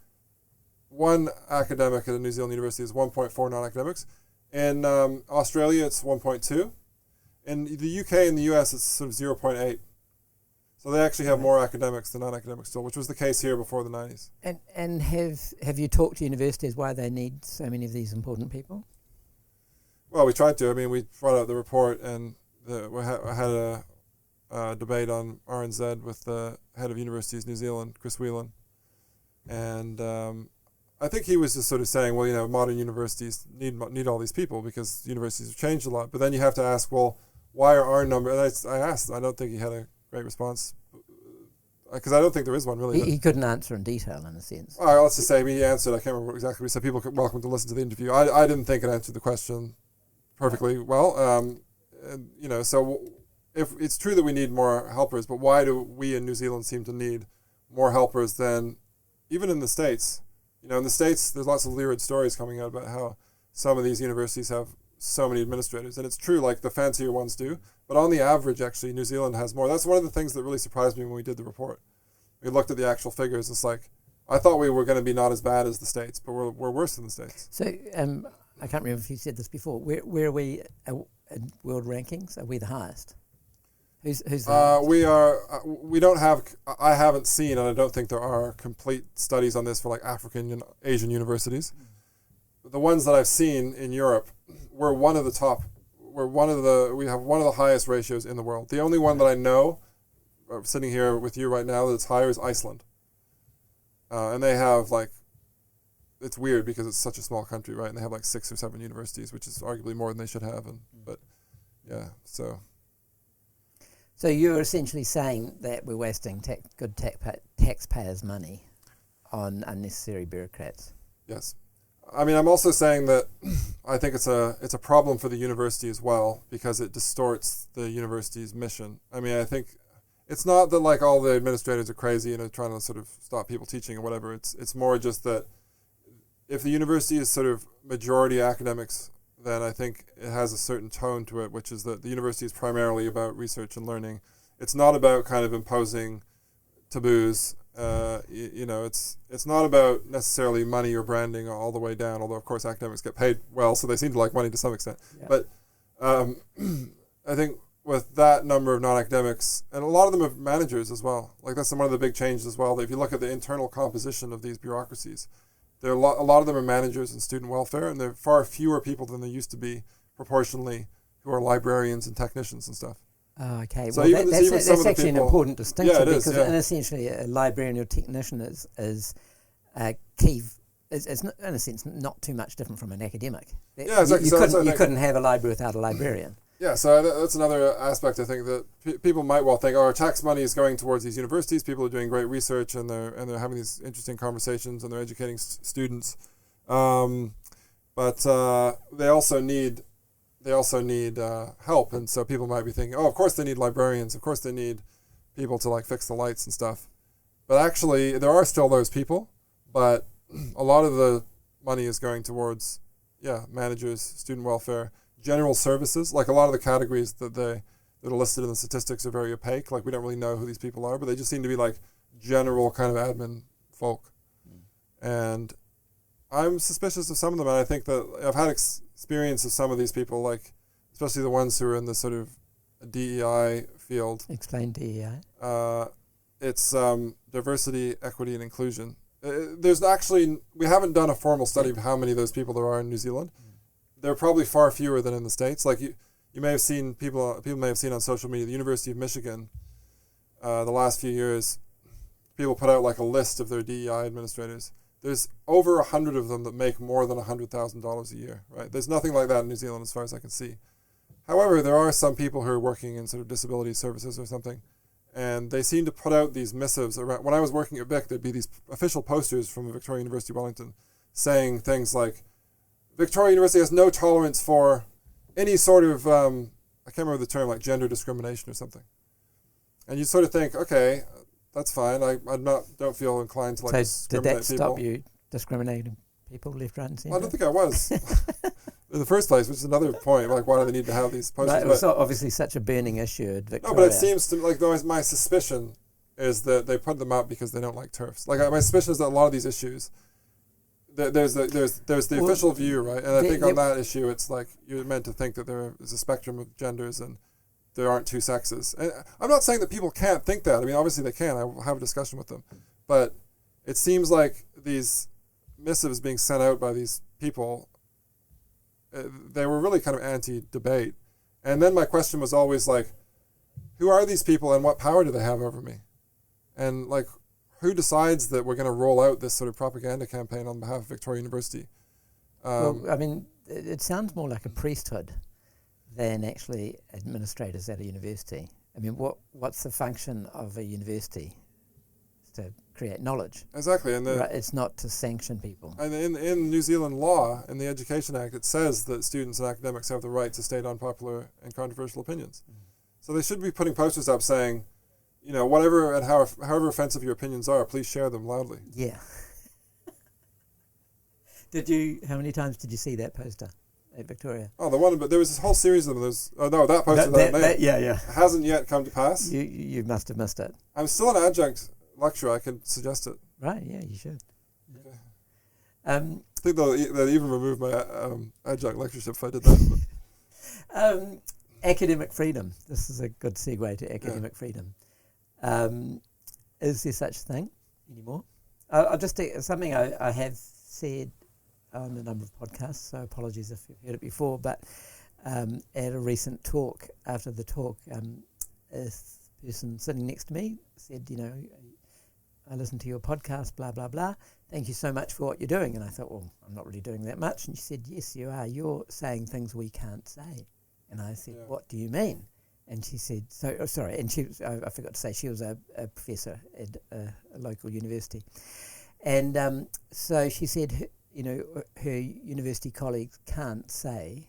one academic at a New Zealand university is 1.4 non-academics. In Australia, it's 1.2. In the UK and the US, it's sort of 0.8. So they actually have more academics than non-academics still, which was the case here before the 90s. And have you talked to universities why they need so many of these important people? Well, we tried to. I mean, we brought out the report, and we had a debate on RNZ with the head of Universities New Zealand, Chris Whelan. And I think he was just sort of saying, well, modern universities need all these people because universities have changed a lot. But then you have to ask, well, why are our numbers? I asked. I don't think he had a great response because I don't think there is one really. He couldn't answer in detail in a sense. All right, let's just say he answered. I can't remember exactly what he said. People are welcome to listen to the interview. I didn't think it answered the question perfectly well. So if it's true that we need more helpers, but why do we in New Zealand seem to need more helpers than even in the States? In the States, there's lots of lurid stories coming out about how some of these universities have so many administrators. And it's true, like the fancier ones do. But on the average, actually, New Zealand has more. That's one of the things that really surprised me when we did the report. We looked at the actual figures. It's like, I thought we were going to be not as bad as the States, but we're worse than the States. So I can't remember if you said this before. Where are we in world rankings? Are we the highest? Who's the highest? We are. We don't have. I haven't seen, and I don't think there are complete studies on this for like African and Asian universities. The ones that I've seen in Europe, we're one of the top. We have one of the highest ratios in the world. The only one that I know, sitting here with you right now, that's higher is Iceland. And they have it's weird because it's such a small country, right? And they have 6 or 7 universities, which is arguably more than they should have. But yeah, so. So you're essentially saying that we're wasting good taxpayers' money on unnecessary bureaucrats. Yes. I mean, I'm also saying that I think it's a problem for the university as well, because it distorts the university's mission. I mean, I think it's not that like all the administrators are crazy and are trying to sort of stop people teaching or whatever. It's more just that if the university is sort of majority academics, then I think it has a certain tone to it, which is that the university is primarily about research and learning. It's not about kind of imposing taboos. It's not about necessarily money or branding all the way down, although of course academics get paid well, so they seem to like money to some extent. Yeah. But I think with that number of non-academics, and a lot of them are managers as well, like that's one of the big changes as well, that if you look at the internal composition of these bureaucracies, there are a lot of them are managers in student welfare, and there are far fewer people than there used to be proportionally who are librarians and technicians and stuff. Oh, okay. So well, that's actually an important distinction, because essentially a librarian or technician is key. It's not, in a sense, not too much different from an academic. Yeah, exactly. You couldn't have a library without a librarian. Yeah, so that's another aspect, I think, that people might well think, our tax money is going towards these universities. People are doing great research, and they're having these interesting conversations, and they're educating students. But they also need help, and so people might be thinking, oh, of course they need librarians, of course they need people to like fix the lights and stuff. But actually, there are still those people, but a lot of the money is going towards, managers, student welfare, general services. Like a lot of the categories that are listed in the statistics are very opaque. Like we don't really know who these people are, but they just seem to be like general kind of admin folk. And I'm suspicious of some of them, and I think that I've had experience of some of these people, like especially the ones who are in the sort of DEI field. Explain DEI. It's diversity, equity, and inclusion. We haven't done a formal study of how many of those people there are in New Zealand. There are probably far fewer than in the States. Like you may have seen people may have seen on social media, the University of Michigan, the last few years, people put out like a list of their DEI administrators. There's over 100 of them that make more than $100,000 a year, right? There's nothing like that in New Zealand as far as I can see. However, there are some people who are working in sort of disability services or something, and they seem to put out these missives around. When I was working at Vic, there'd be these official posters from Victoria University Wellington saying things like, Victoria University has no tolerance for any sort of, I can't remember the term, like gender discrimination or something. And you sort of think, okay, that's fine. I don't feel inclined to discriminate people. Did that stop you discriminating people left, right, and centre? Well, I don't think I was in the first place, which is another point. Like, why do they need to have these posters? Right, it was obviously such a burning issue at Victoria. No, but it seems to like my suspicion is that they put them up because they don't like TERFs. Like my suspicion is that a lot of these issues, there's the official view, right? And I think on that issue, it's like you're meant to think that there is a spectrum of genders and there aren't two sexes. And I'm not saying that people can't think that. I mean, obviously they can. I will have a discussion with them. But it seems like these missives being sent out by these people, they were really kind of anti-debate. And then my question was always like, who are these people and what power do they have over me? And like, who decides that we're going to roll out this sort of propaganda campaign on behalf of Victoria University? Well, I mean, it sounds more like a priesthood than actually administrators at a university. I mean, what's the function of a university? It's to create knowledge. Exactly. And it's not to sanction people. And in New Zealand law, in the Education Act, it says that students and academics have the right to state unpopular and controversial opinions. Mm-hmm. So they should be putting posters up saying, whatever and however offensive your opinions are, please share them loudly. Yeah. How many times did you see that poster at Victoria? Oh, the one, but there was this whole series of them. That poster, yeah. hasn't yet come to pass. You must have missed it. I'm still an adjunct lecturer. I could suggest it. Right, yeah, you should. Okay. I think they'll even remove my adjunct lectureship if I did that. Academic freedom. This is a good segue to academic freedom. Is there such a thing anymore? I'll just something I have said on a number of podcasts, so apologies if you've heard it before, but at a recent talk, after the talk, a person sitting next to me said, I listened to your podcast, blah, blah, blah. Thank you so much for what you're doing. And I thought, well, I'm not really doing that much. And she said, yes, you are. You're saying things we can't say. And I said, what do you mean? And she said, and she was, I forgot to say, she was a professor at a local university. And so she said, her university colleagues can't say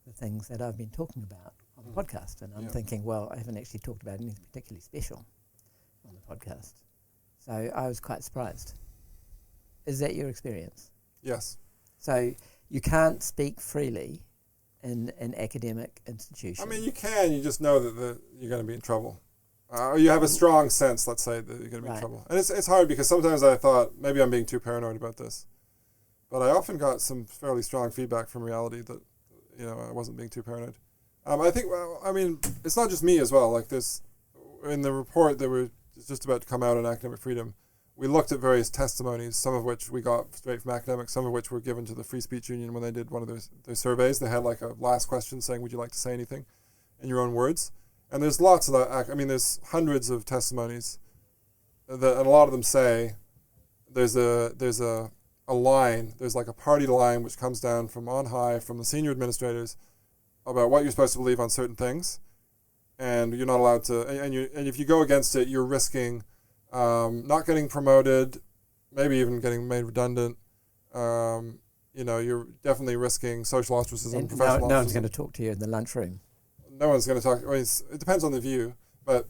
the things that I've been talking about on the podcast. And I'm thinking, well, I haven't actually talked about anything particularly special on the podcast. So I was quite surprised. Is that your experience? Yes. So you can't speak freely in an academic institution. I mean, you can. You just know that you're going to be in trouble. Or you have a strong sense, let's say, that you're going to be in trouble. And it's hard because sometimes I thought, maybe I'm being too paranoid about this. But I often got some fairly strong feedback from reality that, I wasn't being too paranoid. I think, it's not just me as well. Like in the report that was just about to come out on academic freedom, we looked at various testimonies, some of which we got straight from academics, some of which were given to the Free Speech Union when they did one of their surveys. They had like a last question saying, would you like to say anything in your own words? And there's lots of that. I mean, there's hundreds of testimonies, and a lot of them say there's a line, there's like a party line which comes down from on high from the senior administrators about what you're supposed to believe on certain things, and you're not allowed to. And if you go against it, you're risking not getting promoted, maybe even getting made redundant. You're definitely risking social ostracism, and professional ostracism. No one's going to talk to you in the lunchroom. No one's going to talk. It depends on the view, but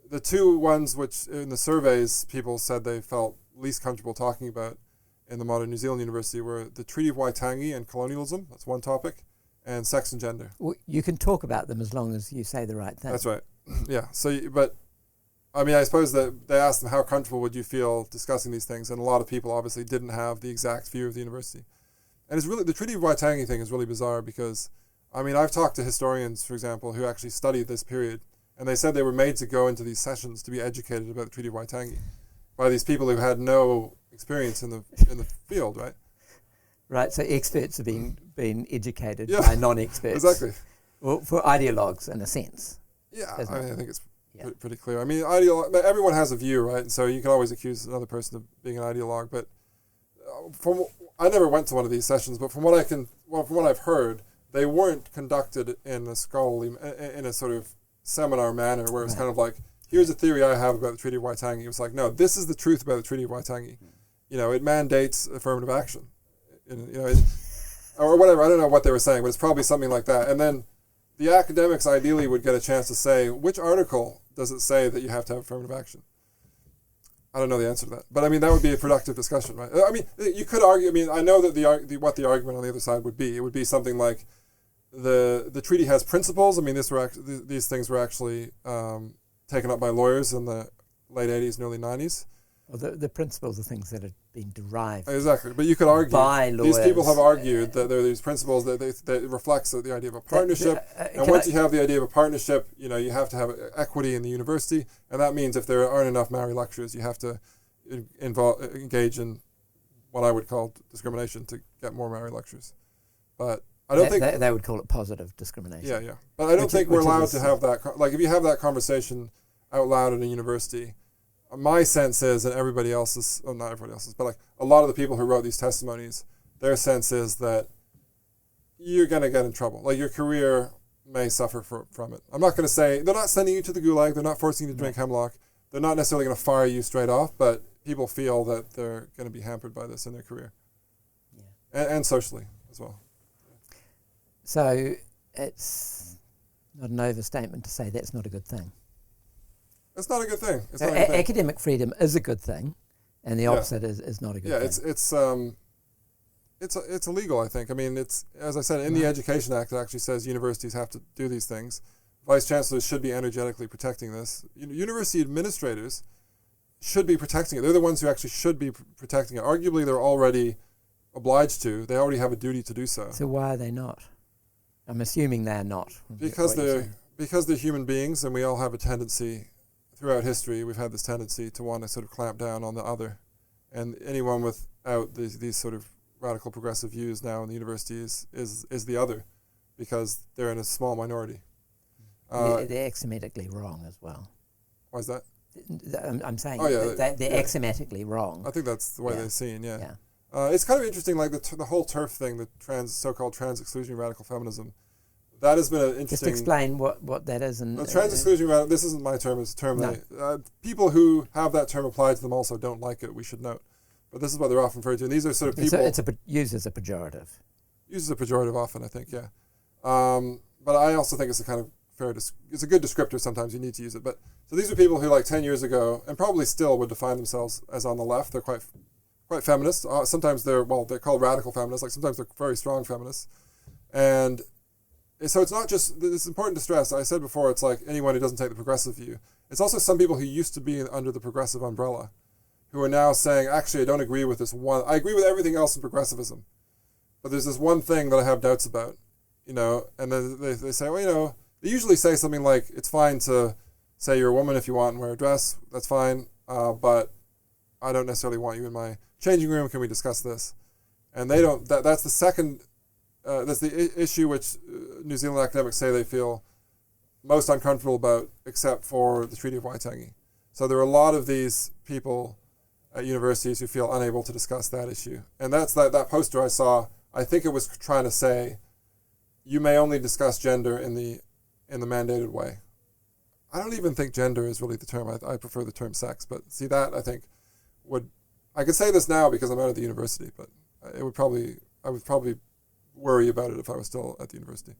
the two ones which in the surveys people said they felt least comfortable talking about in the modern New Zealand university were the Treaty of Waitangi and colonialism. That's one topic, and sex and gender. Well, you can talk about them as long as you say the right thing. That's right. Yeah. But I suppose that they asked them how comfortable would you feel discussing these things, and a lot of people obviously didn't have the exact view of the university. And it's really the Treaty of Waitangi thing is really bizarre because, I've talked to historians, for example, who actually studied this period, and they said they were made to go into these sessions to be educated about the Treaty of Waitangi by these people who had no experience in the field, right? Right. So experts are being educated by non-experts. Exactly. Well, for ideologues, in a sense. Yeah, I think it's pretty clear. Everyone has a view, right? And so you can always accuse another person of being an ideologue. But I never went to one of these sessions, but from what I've heard, they weren't conducted in a scholarly, in a sort of seminar manner where it's kind of like, here's a theory I have about the Treaty of Waitangi. It was like, no, this is the truth about the Treaty of Waitangi. It mandates affirmative action. Or whatever. I don't know what they were saying, but it's probably something like that. And then the academics ideally would get a chance to say, which article does it say that you have to have affirmative action? I don't know the answer to that. But that would be a productive discussion, right? You could argue, I know that what the argument on the other side would be. It would be something like the treaty has principles. These things were actually taken up by lawyers in the late 80s and early 90s. Well, the principles are things that have been derived exactly, but you could argue by lawyers. These people have argued that there are these principles that reflects the idea of a partnership. And once you have the idea of a partnership, you have to have equity in the university, and that means if there aren't enough Maori lecturers, you have to engage in what I would call discrimination to get more Maori lecturers. But I don't think they would call it positive discrimination. Yeah. But I don't think we're allowed to have that. Like if you have that conversation out loud in a university. My sense is, and everybody else's, not everybody else's, but like a lot of the people who wrote these testimonies, their sense is that you're going to get in trouble. Like your career may suffer from it. I'm not going to say, they're not sending you to the gulag, they're not forcing you to drink hemlock, they're not necessarily going to fire you straight off, but people feel that they're going to be hampered by this in their career. Yeah. And socially as well. So it's not an overstatement to say that's not a good thing. It's not a good thing. Academic freedom is a good thing, and the opposite is not a good thing. It's illegal, I think. It's, as I said, in the Education Act, it actually says universities have to do these things. Vice chancellors should be energetically protecting this. University administrators should be protecting it. They're the ones who actually should be protecting it. Arguably, they're already obliged to. They already have a duty to do so. So why are they not? I'm assuming they're not. Because they're human beings, and we all have a tendency. Throughout history, we've had this tendency to want to sort of clamp down on the other. And anyone without these sort of radical progressive views now in the university is the other, because they're in a small minority. They're axiomatically wrong as well. Why is that? I'm saying they're axiomatically wrong. I think that's the way they're seen, yeah. It's kind of interesting, like the whole TERF thing, the so-called trans-exclusionary radical feminism. That has been an interesting... Just explain what that is. And trans-exclusionary, this isn't my term, it's a term that people who have that term applied to them also don't like it, we should note. but this is what they're often referred to. And these are sort of people... It's used as a pejorative. Used as a pejorative often, I think, yeah. But I also think it's a kind of it's a good descriptor. Sometimes you need to use it. But so these are people who, like 10 years ago, and probably still would define themselves as on the left. They're quite feminist. Sometimes they're called radical feminists. Like sometimes they're very strong feminists. And so it's not just, it's important to stress, I said before, it's like anyone who doesn't take the progressive view. It's also some people who used to be under the progressive umbrella who are now saying, actually, I don't agree with this one. I agree with everything else in progressivism, but there's this one thing that I have doubts about, and then they say, well, they usually say something like, it's fine to say you're a woman if you want and wear a dress, that's fine, but I don't necessarily want you in my changing room, can we discuss this? And they don't, that's the second, that's the issue which New Zealand academics say they feel most uncomfortable about, except for the Treaty of Waitangi. So there are a lot of these people at universities who feel unable to discuss that issue. And that's that poster I saw, I think it was trying to say, you may only discuss gender in the mandated way. I don't even think gender is really the term. I prefer the term sex. But see, that I think I could say this now because I'm out of the university, but I would probably worry about it if I was still at the university.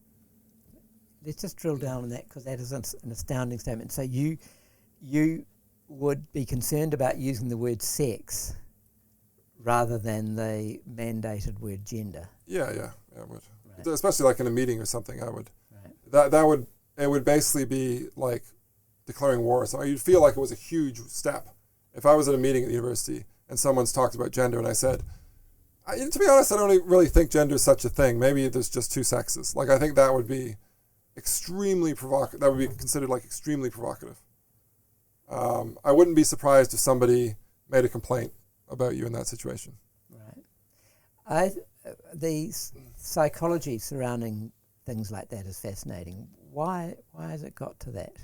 Let's just drill down on that, because that is an astounding statement. So you would be concerned about using the word sex rather than the mandated word gender. Yeah, I would. Right. Especially like in a meeting or something, I would. Right. It would basically be like declaring war. So you'd feel like it was a huge step. If I was at a meeting at the university and someone's talked about gender and I said, to be honest, I don't really think gender is such a thing. Maybe there's just two sexes. Like, I think that would be extremely provocative. That would be considered like extremely provocative. I wouldn't be surprised if somebody made a complaint about you in that situation. Right. The psychology surrounding things like that is fascinating. Why has it got to that?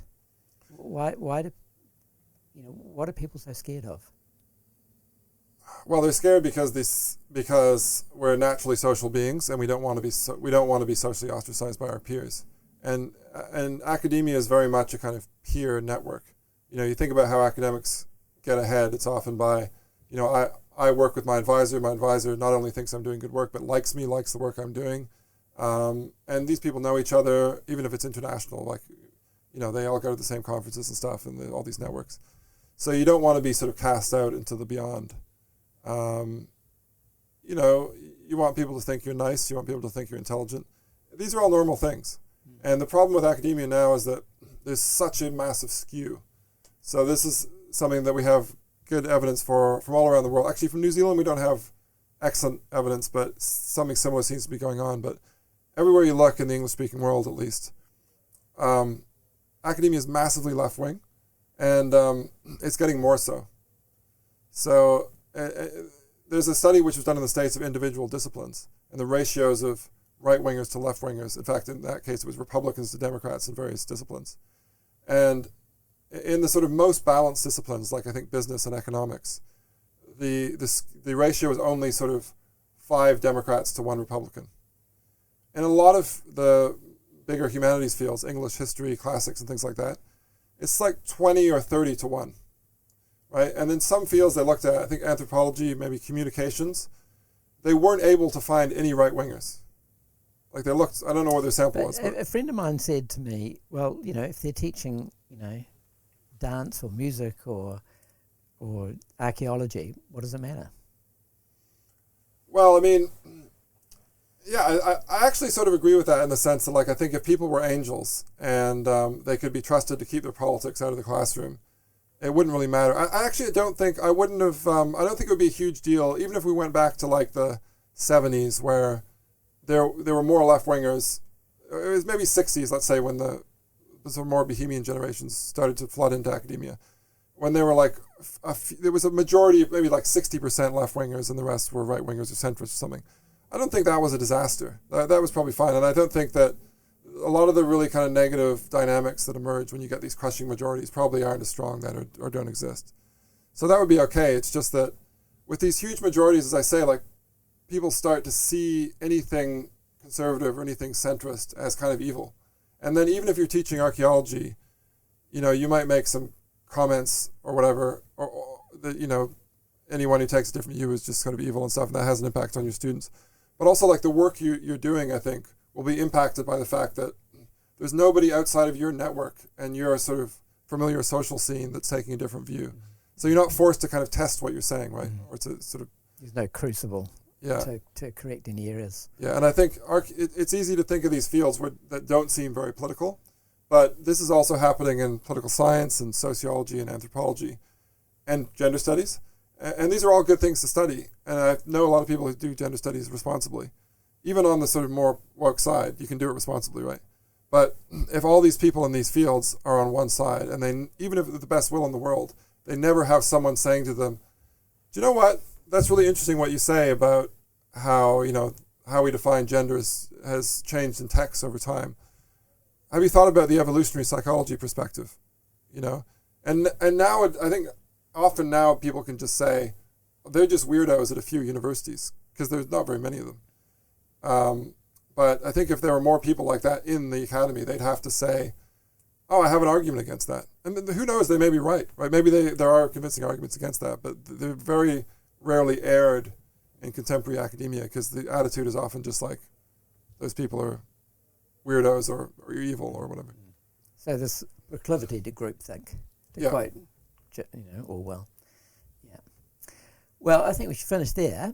Why do what are people so scared of? Well, they're scared because we're naturally social beings and we don't want to be socially ostracized by our peers. And academia is very much a kind of peer network. You think about how academics get ahead. It's often by, I work with my advisor. My advisor not only thinks I'm doing good work, but likes me, likes the work I'm doing. And these people know each other, even if it's international. Like, they all go to the same conferences and stuff, and all these networks. So you don't want to be sort of cast out into the beyond. You want people to think you're nice. You want people to think you're intelligent. These are all normal things. And the problem with academia now is that there's such a massive skew. So this is something that we have good evidence for from all around the world. Actually, from New Zealand, we don't have excellent evidence, but something similar seems to be going on. But everywhere you look in the English-speaking world, at least, academia is massively left-wing, and it's getting more so. So there's a study which was done in the States of individual disciplines and the ratios of right-wingers to left-wingers. In fact, in that case, it was Republicans to Democrats in various disciplines. And in the sort of most balanced disciplines, like I think business and economics, the ratio is only sort of 5 Democrats to 1 Republican. In a lot of the bigger humanities fields, English, history, classics, and things like that, it's like 20 or 30 to 1, right? And in some fields they looked at, I think anthropology, maybe communications, they weren't able to find any right-wingers. Like they looked, I don't know what their sample was. But a friend of mine said to me, well, if they're teaching, dance or music or archaeology, what does it matter? Well, I mean, yeah, I actually sort of agree with that in the sense that, like, I think if people were angels and they could be trusted to keep their politics out of the classroom, it wouldn't really matter. I actually don't think, I don't think it would be a huge deal, even if we went back to like the 70s where there were more left-wingers. It was maybe 60s, let's say, when the more bohemian generations started to flood into academia. When there were like, there was a majority of maybe like 60% left-wingers and the rest were right-wingers or centrists or something. I don't think that was a disaster. That was probably fine. And I don't think that a lot of the really kind of negative dynamics that emerge when you get these crushing majorities probably aren't as strong then or don't exist. So that would be okay. It's just that with these huge majorities, as I say, like people start to see anything conservative or anything centrist as kind of evil. And then even if you're teaching archaeology, you might make some comments or whatever, or that, anyone who takes a different view is just going to be evil and stuff, and that has an impact on your students. But also, like, the work you're doing, I think, will be impacted by the fact that there's nobody outside of your network and your sort of familiar social scene that's taking a different view. So you're not forced to kind of test what you're saying, right? Or to sort of... There's no crucible to correct any errors. Yeah, and I think it's easy to think of these fields that don't seem very political, but this is also happening in political science and sociology and anthropology and gender studies. And these are all good things to study. And I know a lot of people who do gender studies responsibly. Even on the sort of more woke side, you can do it responsibly, right? But if all these people in these fields are on one side, and they, even if they're the best will in the world, they never have someone saying to them, do you know what? That's really interesting what you say about how, how we define gender has changed in texts over time. Have you thought about the evolutionary psychology perspective? And now I think often now people can just say they're just weirdos at a few universities because there's not very many of them. But I think if there were more people like that in the academy, they'd have to say, oh, I have an argument against that. And who knows, they may be right? Maybe there are convincing arguments against that, but they're very rarely aired in contemporary academia because the attitude is often just like, those people are weirdos or evil or whatever. So this proclivity to groupthink, to quote Orwell. Yeah. Well, I think we should finish there.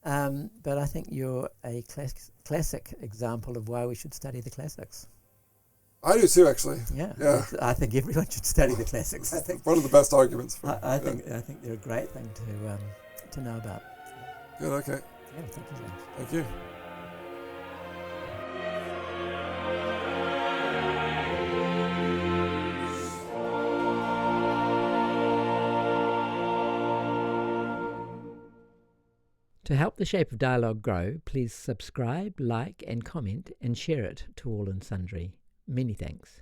But I think you're a classic example of why we should study the classics. I do too, actually. Yeah. I think everyone should study the classics. I think one of the best arguments. I think they're a great thing to know about. Good. Okay. Yeah. Thank you, James. Thank you. To help the Shape of Dialogue grow, please subscribe, like and comment and share it to all and sundry. Many thanks.